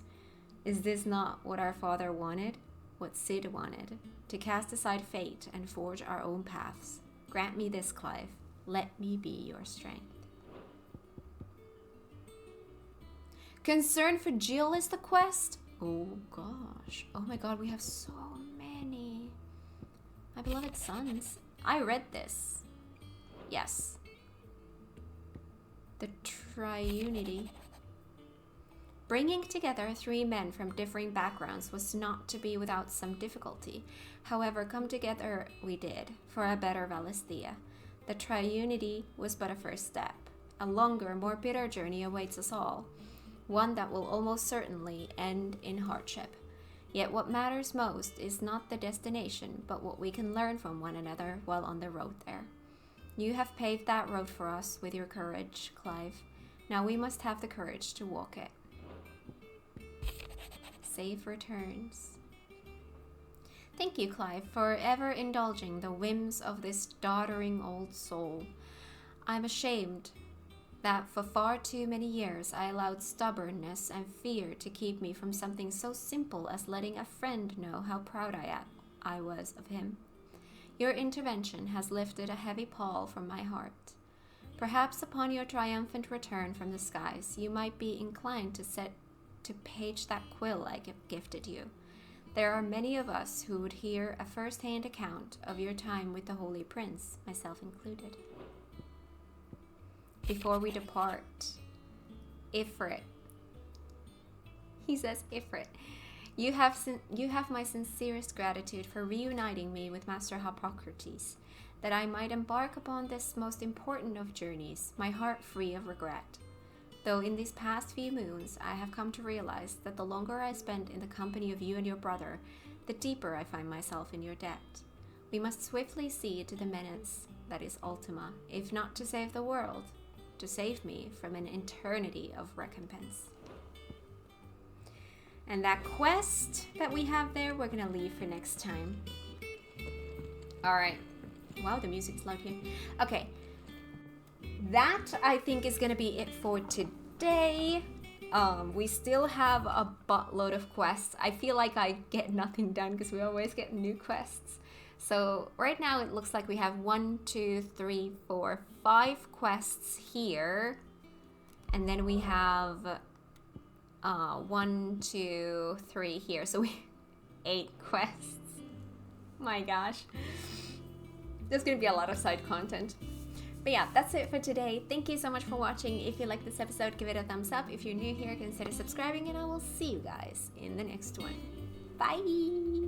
Is this not what our father wanted? What Cid wanted? To cast aside fate and forge our own paths. Grant me this, Clive. Let me be your strength. Concern for Jill is the quest? Oh gosh. Oh my god, we have so many. My beloved sons. I read this. Yes. The Triunity. Bringing together 3 men from differing backgrounds was not to be without some difficulty. However, come together we did, for a better Valisthea. The triunity was but a first step. A longer, more bitter journey awaits us all, one that will almost certainly end in hardship. Yet what matters most is not the destination, but what we can learn from one another while on the road there. You have paved that road for us with your courage, Clive. Now we must have the courage to walk it. Safe returns. Thank you, Clive, for ever indulging the whims of this doddering old soul. I'm ashamed that for far too many years I allowed stubbornness and fear to keep me from something so simple as letting a friend know how proud I was of him. Your intervention has lifted a heavy pall from my heart. Perhaps upon your triumphant return from the skies, you might be inclined to page that quill I gifted you. There are many of us who would hear a first-hand account of your time with the Holy Prince, myself included. Before we depart, Ifrit. He says, Ifrit, you have my sincerest gratitude for reuniting me with Master Hippocrates, that I might embark upon this most important of journeys, my heart free of regret. Though in these past few moons, I have come to realize that the longer I spend in the company of you and your brother, the deeper I find myself in your debt. We must swiftly see to the menace that is Ultima, if not to save the world, to save me from an eternity of recompense. And that quest that we have there, we're gonna leave for next time. Alright. Wow, the music's loud here. Okay. That, I think, is gonna be it for today. We still have a buttload of quests. I feel like I get nothing done because we always get new quests. So right now it looks like we have 1, 2, 3, 4, 5 quests here. And then we have 1, 2, 3 here. So we 8 quests. My gosh. There's gonna be a lot of side content. But yeah, that's it for today. Thank you so much for watching. If you liked this episode, give it a thumbs up. If you're new here, consider subscribing, and I will see you guys in the next one. Bye!